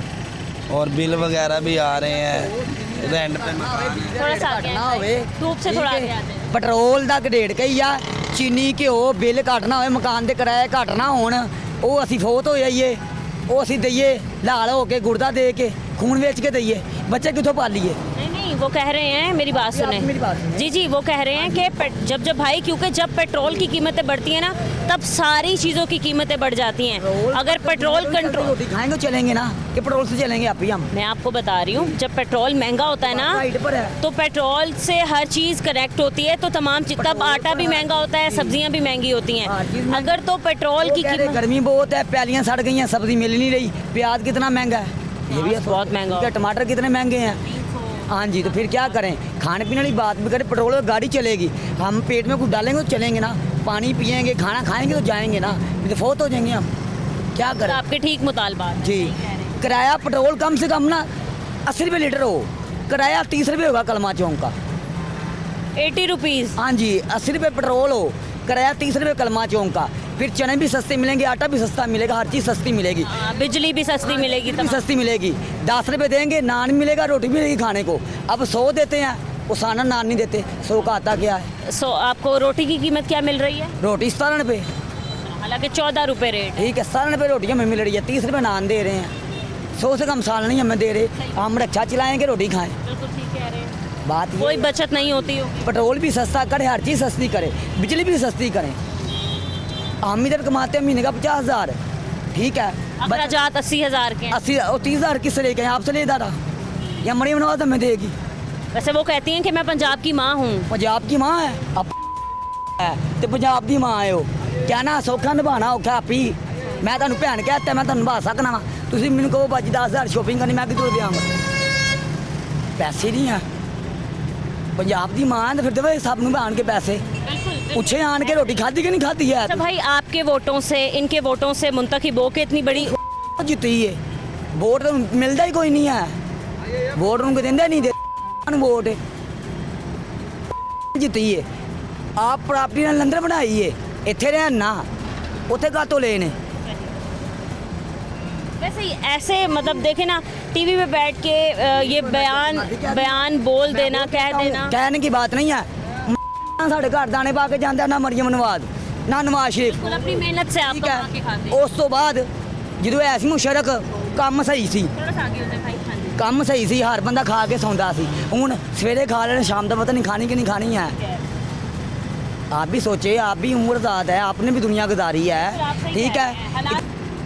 और बिल वगैरह भी आ रहे हैं, रेंट पे थोड़ा सा आगे आए, धूप से थोड़ा आगे आते हैं। पेट्रोल ਦਾ ਰੇਟ ਕਈ ਆ, ਚੀਨੀ ਘਿਓ ਬਿੱਲ ਘੱਟ ਨਾ ਹੋਵੇ, ਮਕਾਨ ਦੇ ਕਿਰਾਏ ਘੱਟ ਨਾ ਹੋਣ, ਉਹ ਅਸੀਂ ਫੌਤ ਹੋ ਜਾਈਏ, ਉਹ ਅਸੀਂ ਦਈਏ ਲਾਲ ਹੋ ਕੇ ਗੁਰਦਾ ਦੇ ਕੇ ਖੂਨ ਵੇਚ ਕੇ ਦਈਏ, ਬੱਚੇ ਕਿੱਥੋਂ ਪਾਲੀਏ? नहीं नहीं, नहीं, वो कह रहे हैं, मेरी बात सुने। मेरी बात सुनिए। जी जी, वो कह रहे हैं कि जब भाई, क्योंकि जब पेट्रोल की कीमतें बढ़ती हैं ना, तब सारी चीज़ों की कीमतें बढ़ जाती हैं। अगर पेट्रोल कंट्रोल, रोटी खाएंगे चलेंगे ना, कि पेट्रोल से चलेंगे आप ही हम? मैं आपको बता रही हूँ, जब पेट्रोल महंगा होता है ना, राइट पर है। तो पेट्रोल से हर चीज़ कनेक्ट होती है, तो तब आटा भी महंगा होता है, सब्जियां भी महंगी होती हर चीज़ हैं। महंगी। अगर तो पेट्रोल की कह रहे कीमत, गर्मी बहुत है, प्यालियाँ सड़ गई हैं, सब्जी मिल नहीं रही, प्याज कितना महंगा है, ये भी है। बहुत महंगा। क्या टमाटर कितने महंगे हैं? हाँ जी, तो फिर क्या करें? खाने पीने वाली बात भी करें, पेट्रोल की गाड़ी चलेगी, हम पेट में कुछ डालेंगे तो चलेंगे ना, पानी पियेंगे, खाना खाएंगे तो जाएंगे ना, नहीं तो फोत हो जाएंगे हम। क्या तो करें? आपके ठीक मुतालबा है। जी, किराया पेट्रोल कम से कम ना 80 रुपये लीटर हो, किराया 30 रुपये होगा कलमा चौक का। 80 रुपीज़। हाँ जी, 80 रुपये पेट्रोल हो, किराया 30 रुपये कलमा चौक का। फिर चने भी सस्ते मिलेंगे, आटा भी सस्ता मिलेगा, हर चीज़ सस्ती मिलेगी, बिजली भी सस्ती मिलेगी, भी सस्ती मिलेगी। 10 रुपये देंगे, नान मिलेगा, रोटी भी मिलेगी खाने को। अब 100 देते हैं, वो साना नान नहीं देते, 100 का आता क्या है? सो आपको रोटी की कीमत क्या मिल रही है? रोटी 17 रुपये, हालांकि 14 रुपये रेट है। ठीक है, 17 रुपये रोटी हमें मिल रही है, 30 रुपये नान दे रहे हैं, 100 से कम साल नहीं हमें दे रहे। हम रक्षा चलाएंगे, रोटी खाएं, बिल्कुल ठीक कह रहे हैं। बात ये कोई बचत नहीं होती होगी। पेट्रोल भी सस्ता करे, हर चीज़ सस्ती करे, बिजली भी सस्ती करें। हम इधर कमाते हैं महीने का 50,000, ठीक है, अखराजात 80,000 के हैं। 80 और 30,000 किससे लेके आए? आपसे ले दादा, या मरियम नवाज हमें देगी? वैसे वो कहती हैं कि मैं पंजाब की माँ हूँ। पंजाब की माँ है अब है ते पंजाब की माँ हो, क्या ना सौखा निभाना औखा आपी। मैं तुहानू भैन कहता, मैं तुहानू निभा सकना वा, तुसीं मैनू कहो भाजी 10,000 शॉपिंग करनी, मैं कितों देवांगा? पैसे नहीं है, पंजाब की माँ है तो फिर देवे सब नूं आन के पैसे, पूछे आन के रोटी खाधी कि नहीं खाधी है? अच्छा भाई, आपके वोटों से, इनके वोटों से मुंतखब हो के इतनी बड़ी जीती है, वोट तो मिलता ही कोई नहीं है, वोट उनको देंगे नहीं, दे वोट जीती है। आप प्रॉपर्टी ने लंदर बनाई है, इतने रहना उथे कातों लेने। वैसे ही ऐसे मतलब देखे ना, टीवी पे बैठ के ये बयान बोल देना, कह देना, कहने की बात नहीं है। साढ़े घर दाने पा के जाते ना मरियम नवाज, ना नवाज शरीफ, बिल्कुल अपनी मेहनत से आप ठीक कमा के खाते हैं। है। उस तो बाद जो ऐसी मुशरक काम सही सी, थोड़ा सा आगे हो जाए भाई। हाँ जी। ਕੰਮ ਸਹੀ ਸੀ, ਹਰ ਬੰਦਾ ਖਾ ਕੇ ਸੌਂਦਾ ਸੀ। ਹੁਣ ਸਵੇਰੇ ਖਾ ਲੈਣ, शाम ਦਾ पता नहीं खानी कि नहीं खानी है। आप भी सोचे, आप भी उम्रदाद है, आपने भी दुनिया गुजारी है, ठीक है।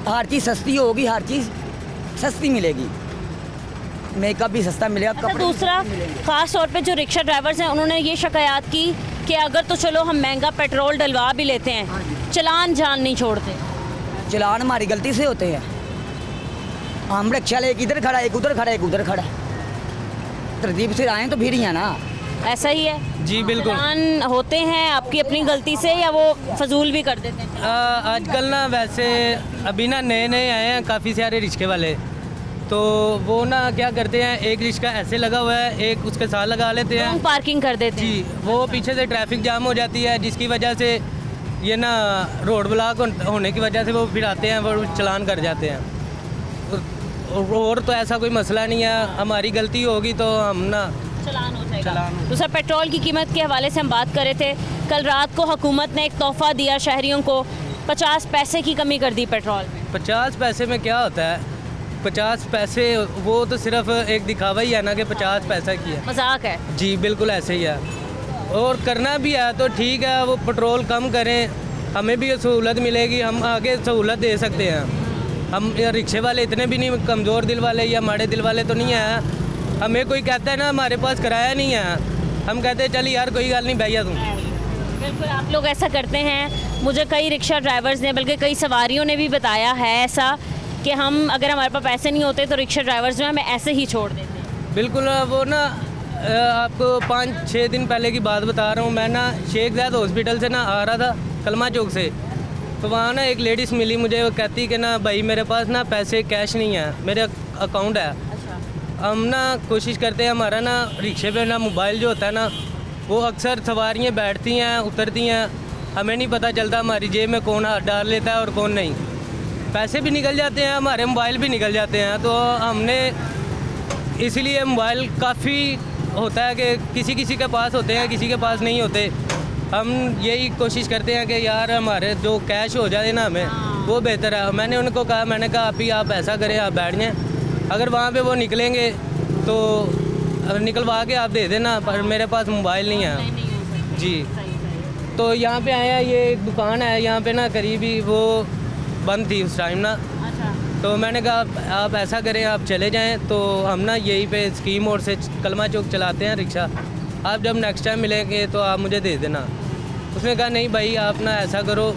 हर चीज़ सस्ती होगी, हर चीज़ सस्ती मिलेगी, मेकअप भी सस्ता मिलेगा। अच्छा, दूसरा ख़ास तौर पे जो रिक्शा ड्राइवर्स हैं, उन्होंने ये शिकायत की कि अगर तो चलो हम महंगा पेट्रोल डलवा भी लेते हैं, चलान जान नहीं छोड़ते। चलान हमारी गलती से होते हैं, हम रिक्शा ले इधर खड़ा, एक उधर खड़ा, एक उधर खड़ा, तरतीब से आए तो फिर ही है ना। ऐसा ही है जी बिल्कुल। चलान होते हैं आपकी अपनी गलती से, या वो फजूल भी कर देते हैं? आजकल ना वैसे अभी ना नए नए आए हैं काफ़ी सारे रिक्शे वाले, तो वो ना क्या करते हैं, एक रिक्शा ऐसे लगा हुआ है, एक उसके साथ लगा लेते हैं, रॉन्ग पार्किंग कर देते हैं। जी, वो पीछे से ट्रैफिक जाम हो जाती है, जिसकी वजह से ये ना रोड ब्लॉक होने की वजह से वो फिर आते हैं, वो चलान कर जाते हैं। और तो ऐसा कोई मसला नहीं है, हमारी गलती होगी तो हम ना चलान हो जाएगा। चलान हो। दूसरा, पेट्रोल की कीमत के हवाले से हम बात कर रहे थे। कल रात को हुकूमत ने एक तोहफा दिया शहरियों को, 50 पैसे की कमी कर दी पेट्रोल में। 50 पैसे में क्या होता है? 50 पैसे वो तो सिर्फ एक दिखावा ही है ना कि 50 पैसा की है, मजाक है। जी बिल्कुल ऐसे ही है। और करना भी है तो ठीक है, वो पेट्रोल कम करें, हमें भी सहूलत मिलेगी, हम आगे सहूलत दे सकते हैं। हम रिक्शे वाले इतने भी नहीं कमज़ोर दिल वाले या माड़े दिल वाले तो नहीं हैं। हमें कोई कहता है ना हमारे पास किराया नहीं है, हम कहते हैं चल यार कोई गल नहीं भैया तुम। बिल्कुल, आप लोग ऐसा करते हैं। मुझे कई रिक्शा ड्राइवर्स ने, बल्कि कई सवारियों ने भी बताया है ऐसा कि हम अगर हमारे पास पैसे नहीं होते तो रिक्शा ड्राइवर्स जो है हमें ऐसे ही छोड़ देते हैं। बिल्कुल, वो ना आपको 5-6 दिन पहले की बात बता रहा हूँ। मैं ना शेख ज़ैद हॉस्पिटल से ना आ रहा था कलमा चौक से, तो वहाँ ना एक लेडीज़ मिली मुझे, वो कहती कि ना भाई मेरे पास ना पैसे कैश नहीं है, मेरे अकाउंट है। हम ना कोशिश करते हैं, हमारा ना रिक्शे पे ना मोबाइल जो होता है ना, वो अक्सर सवारियाँ बैठती हैं उतरती हैं, हमें नहीं पता चलता हमारी जेब में कौन हाथ डाल लेता है और कौन नहीं। पैसे भी निकल जाते हैं, हमारे मोबाइल भी निकल जाते हैं। तो हमने इसीलिए मोबाइल काफ़ी होता है कि किसी किसी के पास होते हैं, किसी के पास नहीं होते। हम यही कोशिश करते हैं कि यार हमारे जो कैश हो जाए ना हमें, वो बेहतर है। मैंने उनको कहा, मैंने कहा आप ऐसा करें, आप बैठ जाएँ, अगर वहाँ पे वो निकलेंगे तो निकलवा के आप दे देना, पर मेरे पास मोबाइल नहीं है नहीं हो सकता। जी। सही सही। तो यहाँ पे आया, ये एक दुकान है यहाँ पे ना करीबी, वो बंद थी उस टाइम ना, अच्छा तो मैंने कहा आप ऐसा करें आप चले जाएं, तो हम ना यहीं पे स्कीम मोड़ से कलमा चौक चलाते हैं रिक्शा, आप जब नेक्स्ट टाइम मिलेंगे तो आप मुझे दे देना। उसने कहा नहीं भाई आप ना ऐसा करो,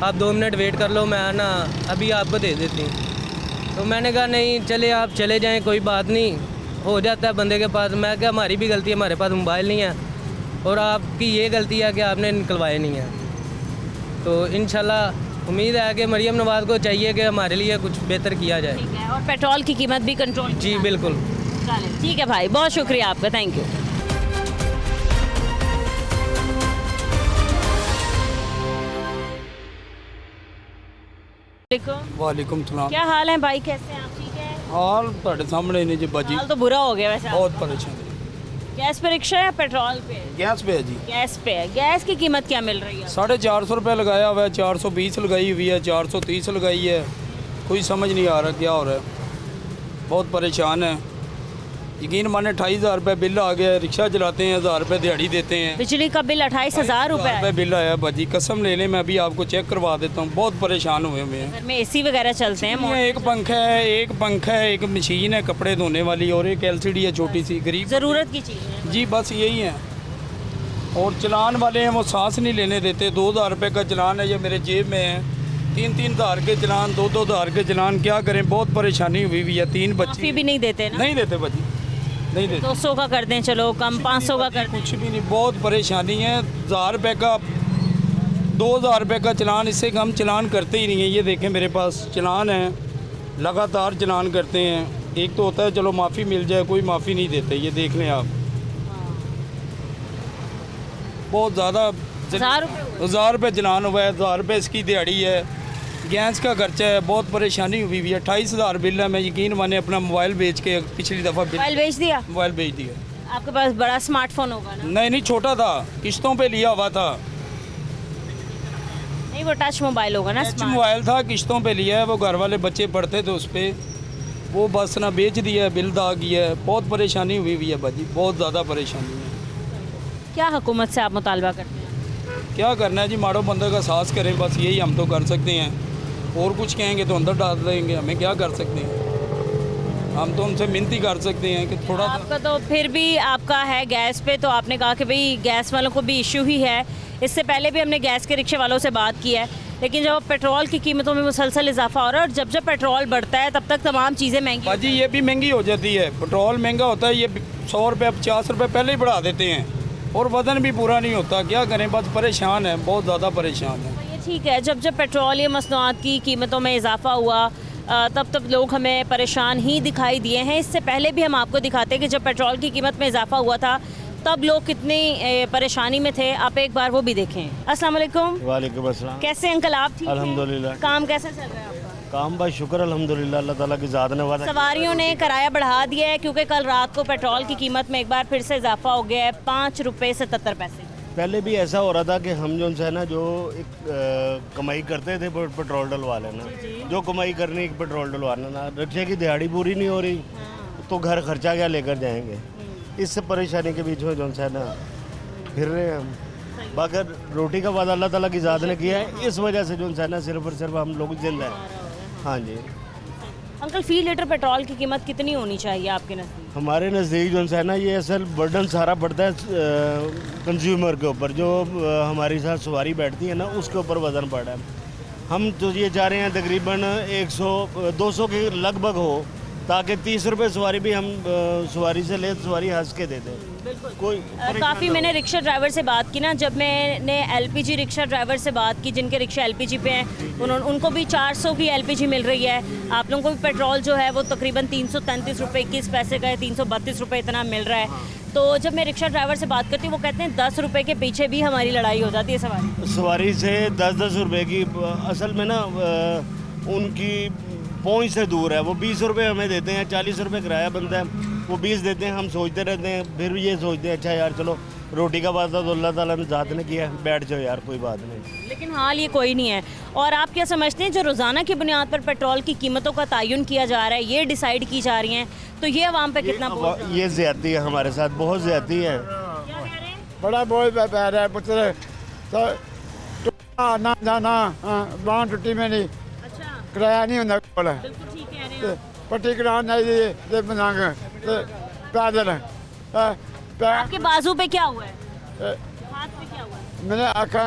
आप 2 मिनट वेट कर लो, मैं ना अभी आपको दे देती हूँ। तो मैंने कहा नहीं चले आप चले जाएं, कोई बात नहीं, हो जाता है बंदे के पास। मैं क्या, हमारी भी गलती है, हमारे पास मोबाइल नहीं है, और आपकी ये गलती है कि आपने निकलवाए नहीं है। तो इंशाल्लाह उम्मीद है कि मरियम नवाज़ को चाहिए कि हमारे लिए कुछ बेहतर किया जाए। ठीक है, और पेट्रोल की कीमत भी कंट्रोल की जी जाए। बिल्कुल। चलें, ठीक है भाई, बहुत शुक्रिया आपका, थैंक यू। वालेकुम सलाम। क्या हाल है भाई, कैसे हैं आप? ठीक है। हाल ਤੁਹਾਡੇ ਸਾਹਮਣੇ ਨੇ जी बाजी, हाल तो बुरा हो गया वैसे। बहुत परेशानी। गैस पे रिक्शा या पेट्रोल पे? गैस पे है जी, गैस पे है। गैस की कीमत क्या मिल रही है? 450 रुपये लगाया हुआ है, 420 लगाई हुई है, 430 लगाई है, कोई समझ नहीं आ रहा क्या हो रहा है, बहुत परेशान है। यकीन माने 28,000 रुपये बिल आ गया है, रिक्शा चलाते हैं 1000 रुपये दिहाड़ी देते हैं, बिजली का बिल 28,000 रुपये रुपये बिल आया बाजी, कसम ले लें मैं अभी आपको चेक करवा देता हूँ, बहुत परेशान हुए हुए हैं। घर में एसी वगैरह चलते हैं? एक पंखा है, एक मशीन है कपड़े धोने वाली, और एक LCD है छोटी सी, गरीब ज़रूरत की चीज़ है जी, बस यही है। और चलान वाले हैं वो सांस नहीं लेने देते। 2,000 रुपये का चलान है, ये मेरे जेब में है, 3,000 के चलान, 2,000 के चलान, क्या करें, बहुत परेशानी हुई हुई है। 3 बच्चे माफ़ी भी नहीं देते ना? नहीं देते बच्ची, नहीं देते। 200 का कर दें, चलो कम 500 का कर दें। कुछ भी नहीं, बहुत परेशानी है। 1,000 रुपये का, 2,000 रुपये का चलान, इससे कम चलान करते ही नहीं है। ये देखें मेरे पास चलान है, लगातार चलान करते हैं। एक तो होता है चलो माफ़ी मिल जाए, कोई माफ़ी नहीं देते, ये देख लें आप, बहुत ज़्यादा। 1,000 रुपये चलान हुआ है, 1,000 रुपये इसकी दिहाड़ी है, गैस का खर्चा है, बहुत परेशानी हुई हुई है। 28,000 बिल है। मैं यकीन माने अपना मोबाइल बेच के पिछली दफ़ा मोबाइल बेच दिया? मोबाइल बेच दिया। आपके पास बड़ा स्मार्टफोन होगा ना? नहीं, छोटा था, किस्तों पे लिया हुआ था। नहीं, वो टच मोबाइल होगा ना? टच स्मार्ट मोबाइल था, किस्तों पे लिया है, वो घर वाले बच्चे पढ़ते थे उस पर, वो बस ना बेच दिया, बिल दा गया है। बहुत परेशानी हुई हुई है बाजी, बहुत ज़्यादा परेशानी है। क्या हुकूमत से आप मुतालबा करते हैं? क्या करना है जी, माड़ो बंदे का साहस करें, बस यही हम तो कर सकते हैं। और कुछ कहेंगे तो अंदर डाल देंगे, हमें क्या कर सकते हैं, हम तो उनसे मिन्नती कर सकते हैं कि थोड़ा आपका तो फिर भी आपका है गैस पे, तो आपने कहा कि भाई गैस वालों को भी इशू ही है। इससे पहले भी हमने गैस के रिक्शे वालों से बात की है, लेकिन जब पेट्रोल की कीमतों में मुसलसल इजाफा हो रहा है, और जब जब पेट्रोल बढ़ता है तब तक तमाम चीज़ें महंगी बाजी, ये भी महंगी हो जाती है। पेट्रोल महंगा होता है, ये 100 रुपये 50 रुपये पहले ही बढ़ा देते हैं, और वजन भी पूरा नहीं होता। क्या करें, बस परेशान है, बहुत ज़्यादा परेशान है। ये ठीक है, जब जब पेट्रोलियम मसनूआत की कीमतों में इजाफा हुआ तब तब लोग हमें परेशान ही दिखाई दिए हैं। इससे पहले भी हम आपको दिखाते हैं कि जब पेट्रोल की कीमत में इजाफा हुआ था तब लोग कितनी परेशानी में थे। आप एक बार वो भी देखें। अस्सलाम वालेकुम। वालेकुम अस्सलाम। कैसे अंकल आप? ठीक हैं? अल्हम्दुलिल्लाह। काम कैसे चल रहा है आपका? काम बस शुक्र अल्हम्दुलिल्लाह, अल्लाह ताला की ज़ात ने वादा। सवारियों ने किराया बढ़ा दिया है क्योंकि कल रात को पेट्रोल की कीमत में एक बार फिर से इजाफा हो गया है, 5 रुपये 77 पैसे। पहले भी ऐसा हो रहा था कि हम जो है ना, जो एक कमाई करते थे पेट्रोल डलवा लेना, जो कमाई करनी एक पेट्रोल डलवाना ना, रिक्शे की दिहाड़ी पूरी नहीं हो रही तो घर खर्चा क्या लेकर जाएंगे। इससे परेशानी के बीच में जो है ना फिर रहे हैं हम। बाकी रोटी का वादा अल्लाह ताला की ज़ात ने किया है, इस वजह से जो है ना सिर्फ और सिर्फ हम लोग जिंदा हैं। हाँ जी। अंकल फी लीटर पेट्रोल की कीमत कितनी होनी चाहिए आपके नज़दीक? हमारे नज़दीक जो है ना, ये असल बर्डन सारा पड़ता है कंज्यूमर के ऊपर, जो हमारी साथ सवारी बैठती है ना, उसके ऊपर वज़न पड़ा है। हम तो ये चाह रहे हैं तकरीबन 100-200 के लगभग हो, ताकि 30 रुपये सवारी भी हम सवारी से ले, सवारी हंस के दे दें। कोई काफ़ी मैंने रिक्शा ड्राइवर से बात की ना, जब मैंने LPG रिक्शा ड्राइवर से बात की जिनके रिक्शा LPG पे हैं, उनको भी 400 की LPG मिल रही है। आप लोगों को भी पेट्रोल जो है वो तकरीबन 333 रुपये 21 पैसे का है, 332 रुपये इतना मिल रहा है। तो जब मैं रिक्शा ड्राइवर से बात करती हूँ, वो कहते हैं 10 रुपये के पीछे भी हमारी लड़ाई हो जाती है सवारी से। 10-10 रुपये की असल में ना उनकी पहुँच से दूर है। वो 20 रुपये हमें देते हैं, 40 रुपये किराया बनता है, वो 20 देते हैं, हम सोचते रहते हैं, फिर ये सोचते हैं अच्छा यार चलो रोटी का वादा तो अल्लाह ताला ने ज़ात ने किया, बैठ जाओ यार कोई बात नहीं। लेकिन हाल ये कोई नहीं है। और आप क्या समझते हैं जो रोज़ाना की बुनियाद पर पेट्रोल की कीमतों का तयन किया जा रहा है, ये डिसाइड की जा रही हैं, तो ये आवाम पे कितना बोझ है? ये ज़्यादती है हमारे साथ, बहुत ज़्यादती है। बड़ा बोझ पै रहा है पुत्र, तो ना जाना बांह टुट्टी में नहीं, किराया नहीं होता कोल, पट्टी कराने चाहिए ते मंग ते पैदल आपके बाजू पे क्या हुआ है? हाथ पे क्या हुआ है? मैंने आखा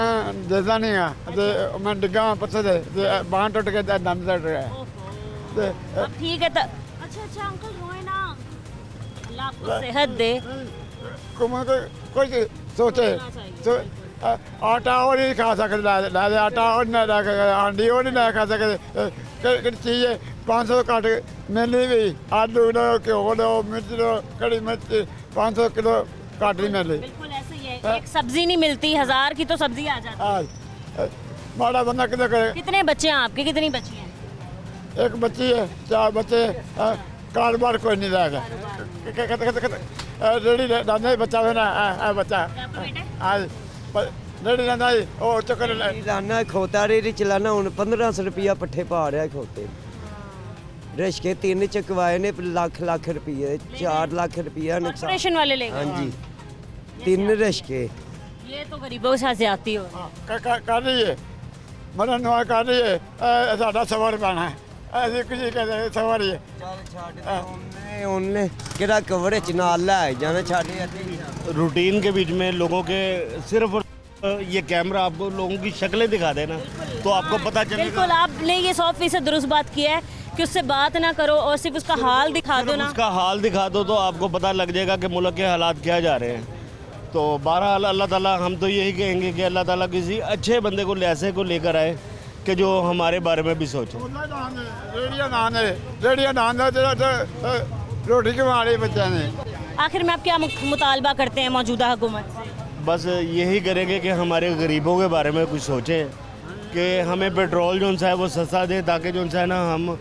जैसा नहीं है ते मैं डिग्गा पत्थर ते बांह टूट के दम टूट गया ते अब ठीक है। अच्छा अंकल रोए ना, अल्लाह आपको सेहत दे। कुछ सोचे तो आटा और नहीं खा सकते, ला दे आटा और नहीं ला आंडी और नहीं खा सकते, चीज़ 500 काट मिलनी भी, आलू लो, घ्यो लो, मिर्च लो, कड़ी मिर्च 500 किलो काट नहीं मिली। बिल्कुल ऐसे ही है, एक सब्जी नहीं मिलती, 1000 की तो सब्जी आ जाती है। माड़ा बंदा कितना करे। कितने बच्चे हैं आपके, कितनी बच्ची हैं? एक बच्ची है, 4 बच्चे, कारोबार कोई नहीं रहेगा, रेडी दादा बच्चा है ना, बच्चा रेडी दादा और चक्कर लाना खोता रेडी चलाना हूँ 1500 रुपया पट्ठे पा रहा है खोते, रिश्के 3 चकवाए ने लाख रुपये, 4 लाख रुपया कॉर्पोरेशन वाले ले गए। हाँ जी 3 रिश्के। ये तो गरीबों के साथ ज्यादती हो कर रही है, मरन नुआ कर रही है, साढ़ा 100 रुपया है, ऐसे कुछ कहते 100 ही है। उनने किरा कवर च नाल लै जाना छाड़े रूटीन के बीच में लोगों के सिर्फ ये कैमरा आपको लोगों की शक्लें दिखा देना तो आपको पता चलेगा। बिल्कुल आपने ये 100% दुरुस्त बात किया है कि उससे बात ना करो और सिर्फ उसका हाल दिखा दो ना, उसका हाल दिखा दो तो आपको पता लग जाएगा कि मुल्क के हालात क्या जा रहे हैं। तो बहरहाल अल्लाह ताला, हम तो यही कहेंगे कि अल्लाह ताला किसी अच्छे बंदे को ऐसे को लेकर आए कि जो हमारे बारे में भी सोचे। रोटी कमा रहे बच्चे ने। आखिर में आप क्या मुतालबा करते हैं मौजूदा हुकूमत से? बस यही करेंगे कि हमारे गरीबों के बारे में कुछ सोचें कि हमें पेट्रोल जो है वो सस्ता दे, ताकि जो है ना हम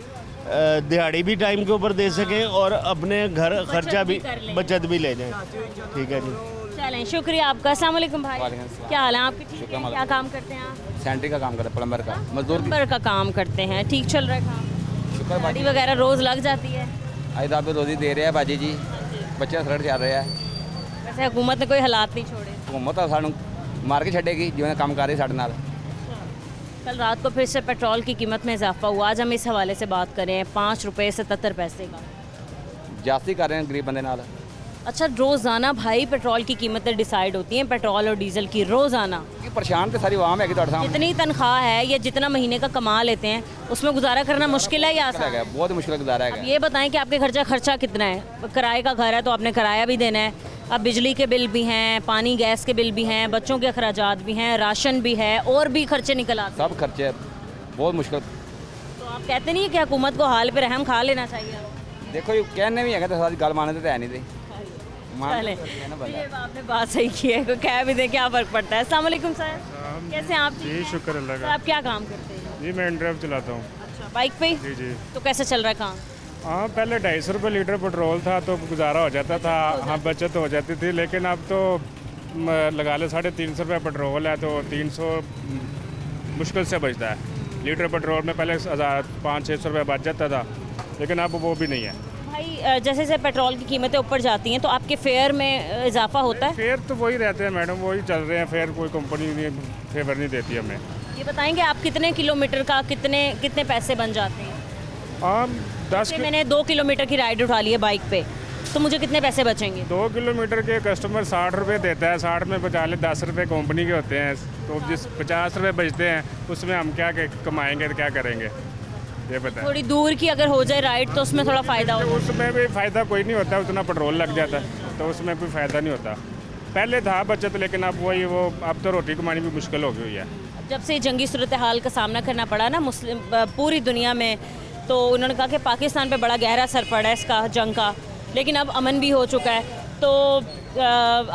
दिहाड़ी भी टाइम के ऊपर दे सकें और अपने घर खर्चा भी बचत भी ले जाएं। ठीक है जी, चलें, शुक्रिया आपका। अस्सलाम वालेकुम भाई, क्या हाल है आपके? ठीक है, क्या काम करते हैं आप? सेंट्री का काम करते हैं, प्लम्बर का, मजदूर प्लम्बर का काम करते हैं। ठीक चल रहा है काम? शुक्र गाड़ी वगैरह रोज़ लग जाती है? आज आप रोजी दे रहे हैं बाजी जी, बच्चे सड़क चल रहे हैं। वैसे हुकूमत ने कोई हालात नहीं छोड़े? हुकूमत सानू मार के छड़ेगी जिन्हें काम कर रही साढ़े नाल। कल रात को फिर से पेट्रोल की कीमत में इजाफा हुआ। आज हम इस हवाले से बात करें 5 रुपये 77 पैसे का। जास्ती कर रहे हैं गरीब बंदे नाल। अच्छा, रोज़ाना भाई पेट्रोल की कीमतें डिसाइड होती हैं, पेट्रोल और डीजल की रोज़ाना। परेशान तो सारी आवाम है कि जितनी तनख्वाह है या जितना महीने का कमा लेते हैं उसमें गुजारा करना मुश्किल है या आसान है? बहुत मुश्किल गुजारा है। अब ये बताएं कि आपके खर्चा कितना है? किराए का घर है तो आपने किराया भी देना है, अब बिजली के बिल भी हैं, पानी गैस के बिल भी हैं, बच्चों के अखराजात भी हैं, राशन भी है और भी खर्चे निकल आते हैं। सब खर्चे बहुत मुश्किल। तो आप कहते नहीं है कि हुकूमत को हाल पे रहम खा लेना चाहिए? देखो ये कहने भी है तो सारी गल मानते तो है नहीं थे। चले, ये आपने बात सही की है, कोई कह भी दे क्या फ़र्क पड़ता है। अस्सलाम वालेकुम सर, कैसे हैं आप? जी शुक्र अल्लाह का। आप क्या काम करते हैं? जी मैं ड्राइव चलाता हूँ। अच्छा, बाइक पे? जी जी। तो कैसे चल रहा है काम? हाँ, पहले 250 रुपये लीटर पेट्रोल था तो गुजारा हो जाता था, हाँ बचत हो जाती थी, लेकिन अब तो लगा ले 350 रुपये पेट्रोल है तो 300 मुश्किल से बचता है। लीटर पेट्रोल में पहले 500-600 रुपये बच जाता था, लेकिन अब वो भी नहीं है। भाई जैसे जैसे पेट्रोल की कीमतें ऊपर जाती हैं तो आपके फेयर में इजाफा होता है? फेयर तो वही रहते हैं मैडम, वही चल रहे हैं फेयर, कोई कंपनी नहीं फेवर नहीं देती हमें। ये बताएंगे आप कितने किलोमीटर का कितने पैसे बन जाते हैं? हाँ 10 मैंने 2 किलोमीटर की राइड उठा ली है बाइक पे, तो मुझे कितने पैसे बचेंगे? 2 किलोमीटर के कस्टमर 60 रुपये देता है, 60 में बचा ले 10 रुपये कंपनी के होते हैं, तो जिस 50 रुपये बचते हैं उसमें हम क्या कमाएंगे, क्या करेंगे ये पता है। थोड़ी दूर की अगर हो जाए राइड तो उसमें थोड़ा फ़ायदा होता है? उसमें भी फ़ायदा कोई नहीं होता, उतना पेट्रोल लग जाता है तो उसमें कोई फ़ायदा नहीं होता। पहले था बचत, लेकिन अब वही अब तो रोटी कमानी भी मुश्किल हो गई हुई है। जब से जंगी सूरत हाल का सामना करना पड़ा ना मुस्लिम पूरी दुनिया में, तो उन्होंने कहा कि पाकिस्तान पे बड़ा गहरा असर पड़ा है इसका जंग का, लेकिन अब अमन भी हो चुका है। तो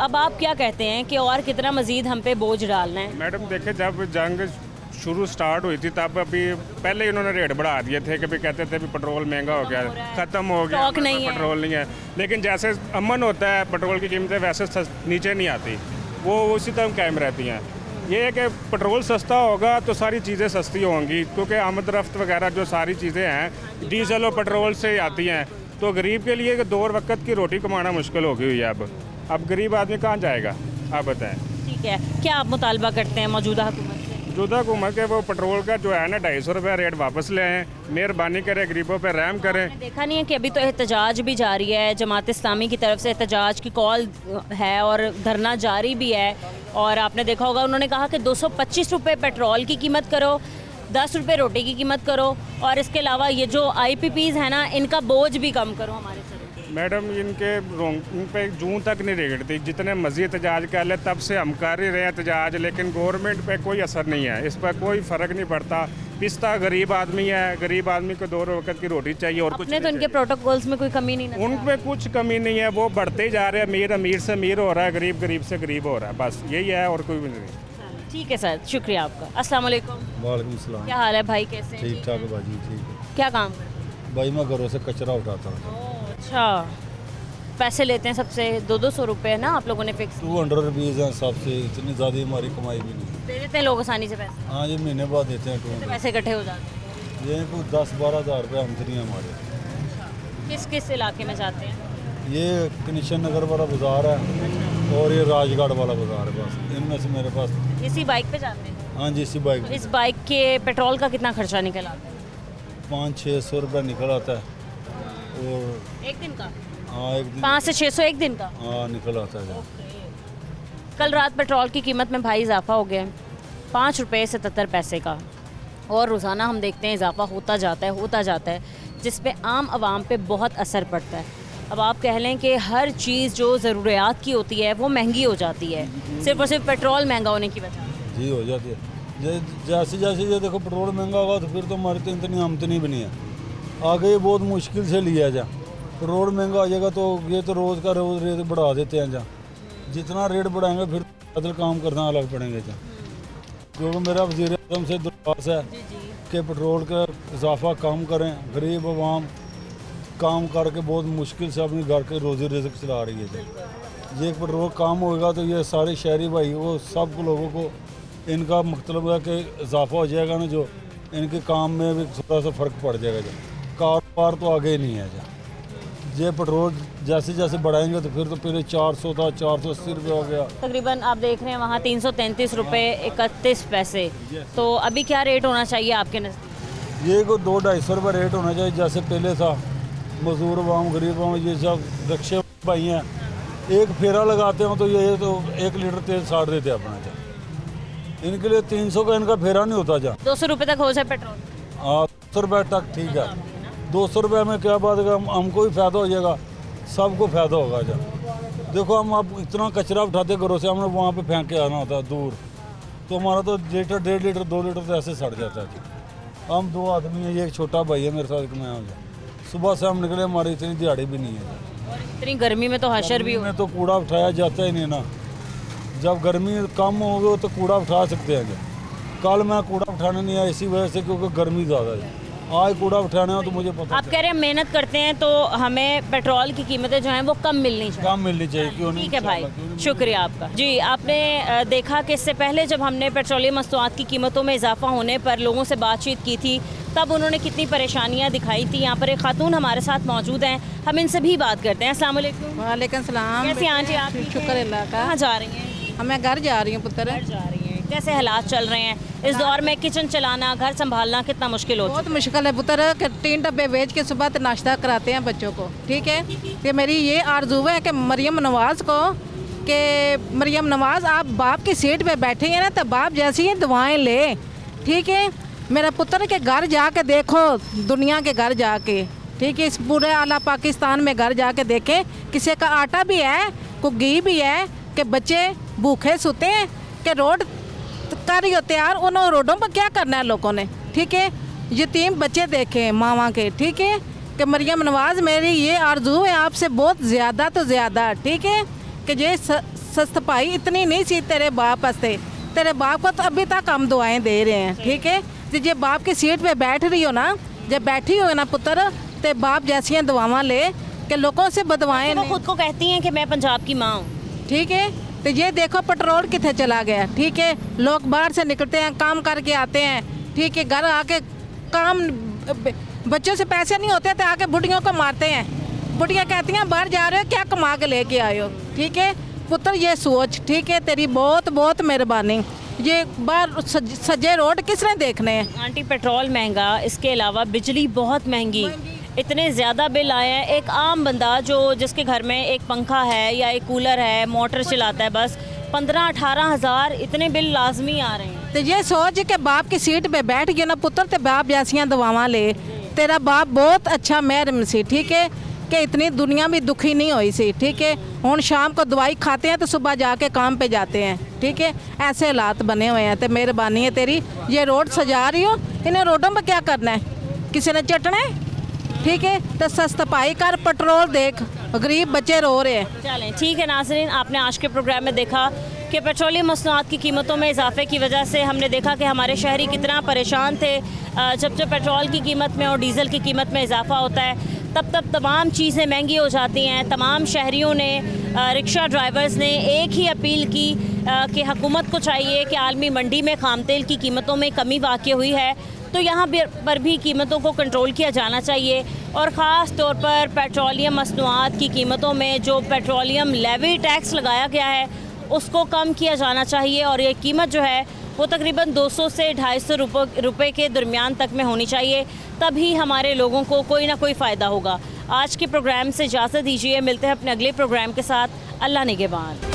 अब आप क्या कहते हैं कि और कितना मज़ीद हम पे बोझ डालना है? मैडम देखिए, जब जंग शुरू स्टार्ट हुई थी तब अभी पहले ही उन्होंने रेट बढ़ा दिए थे कि भी कहते थे भी पेट्रोल महंगा हो गया, ख़त्म हो गया, पेट्रोल नहीं है। लेकिन जैसे अमन होता है पेट्रोल की कीमतें वैसे नीचे नहीं आती, वो उसी तरह कायम रहती हैं। ये है कि पेट्रोल सस्ता होगा तो सारी चीज़ें सस्ती होंगी, क्योंकि आमद रफ्त वगैरह जो सारी चीज़ें हैं डीजल और पेट्रोल से आती हैं। तो गरीब के लिए दो वक्त की रोटी कमाना मुश्किल हो गई हुई है। अब गरीब आदमी कहाँ जाएगा, आप बताएं। ठीक है, क्या आप मुतालबा करते हैं मौजूदा हुकूमत से? मौजूदा हुकूमत के वो पेट्रोल का जो है ना 250 रुपये रेट वापस ले आएँ, मेहरबानी करें, गरीबों पर रहम करें। देखा नहीं है कि अभी तो एहतजाज भी जारी है, जमात इस्लामी की तरफ से एहतजाज की कॉल है और धरना जारी भी है। और आपने देखा होगा उन्होंने कहा कि 225 रुपये पेट्रोल की कीमत करो, 10 रुपये रोटी की कीमत करो, और इसके अलावा ये जो IPPs है ना इनका बोझ भी कम करो हमारे सर। मैडम इन पे जून तक नहीं रेगड़ती, जितने मर्जी एहतजाज कर ले तब से हम कर ही रहे हैं एहतजाज, लेकिन गवर्नमेंट पे कोई असर नहीं है, इस पर कोई फ़र्क नहीं पड़ता। पिस्ता गरीब आदमी है, गरीब आदमी को 2 वक्त की रोटी चाहिए और कुछ नहीं। तो इनके प्रोटोकॉल्स में कोई कमी नहीं, उनमें कुछ कमी नहीं है, वो बढ़ते ही जा रहे हैं, अमीर अमीर से अमीर हो रहा है, गरीब गरीब से गरीब हो रहा है, बस यही है और कोई भी नहीं। ठीक है सर, शुक्रिया आपका। अस्सलाम वालेकुम। वालेकुम सलाम। क्या हाल है भाई, कैसे? ठीक ठाक है भाजी, ठीक है। क्या काम करते? भाई मैं घरों से कचरा उठाता हूँ। अच्छा, पैसे लेते हैं सबसे 200-200 रुपये ना आप लोगों ने फिक्स? 200 रुपीज़ हैं सबसे, इतनी ज़्यादा हमारी कमाई भी नहीं। दे देते हैं लोग आसानी से पैसे? हाँ, ये महीने बाद देते हैं 200। पैसे इकट्ठे हो जाते हैं? ये कुछ 10-12 हज़ार रुपये आमदनी है हमारे। किस किस इलाके में जाते हैं? ये कनिशन नगर वाला बाज़ार है और ये राजगढ़ वाला बाज़ार है, बस इनमें से मेरे पास। इसी बाइक पे जाते हैं? हाँ जी, इसी बाइक। इस बाइक के पेट्रोल का कितना खर्चा निकल आता है? 500-600 रुपये निकल आता है। और एक दिन का? हाँ, एक दिन 5 से 600 एक दिन का? हाँ, निकल आता है। कल रात पेट्रोल की कीमत में भाई इजाफा हो गया, 5 रुपये 77 पैसे का, और रोज़ाना हम देखते हैं इजाफा होता जाता है, जिस पे आम आवाम पे बहुत असर पड़ता है। अब आप कह लें कि हर चीज़ जो ज़रूरियात की होती है वो महंगी हो जाती है, सिर्फ और सिर्फ पेट्रोल महंगा होने की वजह से। जी, हो जाती है। जैसे जैसे ये देखो पेट्रोल महंगा होगा तो फिर तो हमारी तो इतनी आमदनी भी नहीं है, आगे ये बहुत मुश्किल से लिया जाए। पेट्रोल महंगा हो जाएगा तो ये तो रोज़ का रोज़ रेट बढ़ा देते हैं जहाँ, जितना रेट बढ़ाएंगे फिर बदल काम करना अलग पड़ेंगे जहाँ। क्योंकि मेरा वज़ीर आज़म से दरख्वास्त है कि पेट्रोल का इजाफा कम करें, गरीब आवाम काम करके बहुत मुश्किल से अपने घर के रोज़ी रिज़्क़ चला रही है। ये पेट्रोल कम होगा तो ये सारे शहरी भाई वो सब लोगों को इनका मतलब है कि इजाफा हो जाएगा ना, जो इनके काम में भी थोड़ा सा फ़र्क पड़ जाएगा। जो कारोबार तो आगे ही नहीं है जहाँ, ये पेट्रोल जैसे जैसे बढ़ाएंगे तो फिर तो पहले 400 था, 480 रुपये हो गया। तकरीबन आप देख रहे हैं वहाँ 333 रुपये 31 पैसे। तो अभी क्या रेट होना चाहिए आपके नज़दीक? ये को 200-250 रुपये रेट होना चाहिए जैसे पहले था। मजदूर आवाम, गरीब आवाम, ये सब रक्शे भाई हैं, एक फेरा लगाते हो तो ये तो 1 लीटर तेल साड़ देते हैं अपना जा। इनके लिए 300 का इनका फेरा नहीं होता जा। 200 रुपये तक हो जाए पेट्रोल? हाँ, 200 रुपये तक ठीक है। 200 रुपये में क्या बात है, हमको भी फ़ायदा हो जाएगा, सबको फ़ायदा होगा जा। देखो हम अब इतना कचरा उठाते घरों से, हमने वहाँ पे फेंक के आना होता है दूर, तो हमारा तो लीटर 1.5 लीटर 2 लीटर तो ऐसे सड़ जाता है जी। हम 2 आदमी हैं, ये एक छोटा भाई है मेरे साथ, मैं हूँ। सुबह से हम निकले, हमारी इतनी दिहाड़ी भी नहीं है। और इतनी गर्मी में तो हशर भी में तो कूड़ा उठाया जाता ही नहीं ना। जब गर्मी कम होगी तो कूड़ा उठा सकते हैं। कल मैं कूड़ा उठाने नहीं आया इसी वजह से, क्योंकि गर्मी ज़्यादा है। आज कूड़ा उठाना हो तो मुझे पता। आप कह रहे हैं मेहनत करते हैं तो हमें पेट्रोल की कीमतें जो हैं वो कम मिलनी चाहिए। क्यों नहीं? ठीक है भाई, शुक्रिया आपका। जी, आपने देखा कि इससे पहले जब हमने पेट्रोलियम मस्तूआत की कीमतों में इजाफा होने पर लोगों से बातचीत की थी, तब उन्होंने कितनी परेशानियां दिखाई थी। यहाँ पर एक खातून हमारे साथ मौजूद हैं, हम इनसे भी बात करते हैं। अस्सलाम वालेकुम। वालेकुम सलाम। कैसी आंटी आप? शुक्र अल्लाह का। कहाँ जा रही हैं? मैं घर जा रही हूँ पुत्र। घर जा रही हैं। कैसे हालात चल रहे हैं इस दौर में? किचन चलाना, घर संभालना कितना मुश्किल हो? बहुत मुश्किल है पुत्र, कि 3 डब्बे बेच के सुबह तो नाश्ता कराते हैं बच्चों को। ठीक है, कि मेरी ये आरज़ू है कि मरियम नवाज़ को, कि मरियम नवाज़ आप बाप की सीट पे बैठे हैं ना, तो बाप जैसी ही दुआएं ले। ठीक है, मेरा पुत्र के घर जाके देखो, दुनिया के घर जाके, ठीक है, इस पूरे आला पाकिस्तान में घर जाके देखें, किसी का आटा भी है, कोई घी भी है, कि बच्चे भूखे सोते हैं, कि रोड कर रही होते यार, उन रोडों पर क्या करना है लोगों ने। ठीक है, यतीम बच्चे देखे मामा के। ठीक है, कि मरियम नवाज़ मेरी ये आरज़ू है आपसे बहुत ज़्यादा तो ज़्यादा। ठीक है, कि ये सस्तपाई इतनी नहीं सी तेरे बाप हंसते, तेरे बाप को तो अभी तक हम दुआएं दे रहे हैं। ठीक है, जब बाप की सीट पे बैठ रही हो ना, जब बैठी हो ना पुत्र, तो बाप जैसी दुआवां ले, कि लोगों से बदवाएं। वो खुद को कहती हैं कि मैं पंजाब की माँ हूँ। ठीक है, तो ये देखो पेट्रोल कितने चला गया। ठीक है, लोग बाहर से निकलते हैं, काम करके आते हैं, ठीक है, घर आके काम, बच्चों से पैसे नहीं होते तो आके बुढ़ियों को मारते हैं। बुढ़ियाँ कहती हैं बाहर जा रहे हो क्या कमा के लेके आए हो। ठीक है पुत्र, ये सोच, ठीक है, तेरी बहुत बहुत मेहरबानी। ये बाहर सजे रोड किसने देखने हैं। आंटी पेट्रोल महंगा, इसके अलावा बिजली बहुत महंगी, इतने ज़्यादा बिल आए हैं। एक आम बंदा जिसके घर में एक पंखा है या एक कूलर है, मोटर चलाता है, बस 15-18 हज़ार इतने बिल लाजमी आ रहे हैं। तो ये सोच कि बाप की सीट पे बैठ गया ना पुत्र, तो बाप जैसियाँ दवावां ले। तेरा बाप बहुत अच्छा महरम सी, ठीक है, कि इतनी दुनिया में दुखी नहीं हुई सी। ठीक है, हम शाम को दवाई खाते हैं तो सुबह जाके काम पे जाते हैं। ठीक है, ऐसे हालात बने हुए हैं। तो मेहरबानी है तेरी, ये रोड सजा रही हो, इन्हें रोडों पर क्या करना है, किसी ने चटना है। ठीक है, तो सस्ताई कर, पेट्रोल देख, गरीब बच्चे रो रहे हैं। चलें ठीक है नाज़रीन, आपने आज के प्रोग्राम में देखा कि पेट्रोलियम मसनूआत की कीमतों में इजाफे की वजह से हमने देखा कि हमारे शहरी कितना परेशान थे। जब पेट्रोल की कीमत में और डीज़ल की कीमत में इजाफा होता है तब तमाम चीज़ें महंगी हो जाती हैं। तमाम शहरियों ने, रिक्शा ड्राइवर्स ने एक ही अपील की कि हुकूमत को चाहिए कि आलमी मंडी में खाम तेल की कीमतों में कमी वाक़ई हुई है तो यहाँ पर भी कीमतों को कंट्रोल किया जाना चाहिए। और ख़ास तौर पर पेट्रोलियम मसनूआत की कीमतों में जो पेट्रोलियम लेवी टैक्स लगाया गया है उसको कम किया जाना चाहिए। और ये कीमत जो है वो तकरीबन 200 से 250 रुपये के दरमियान तक में होनी चाहिए, तभी हमारे लोगों को कोई ना कोई फ़ायदा होगा। आज के प्रोग्राम से इजाज़त दीजिए, मिलते हैं अपने अगले प्रोग्राम के साथ। अल्लाह निगहबान।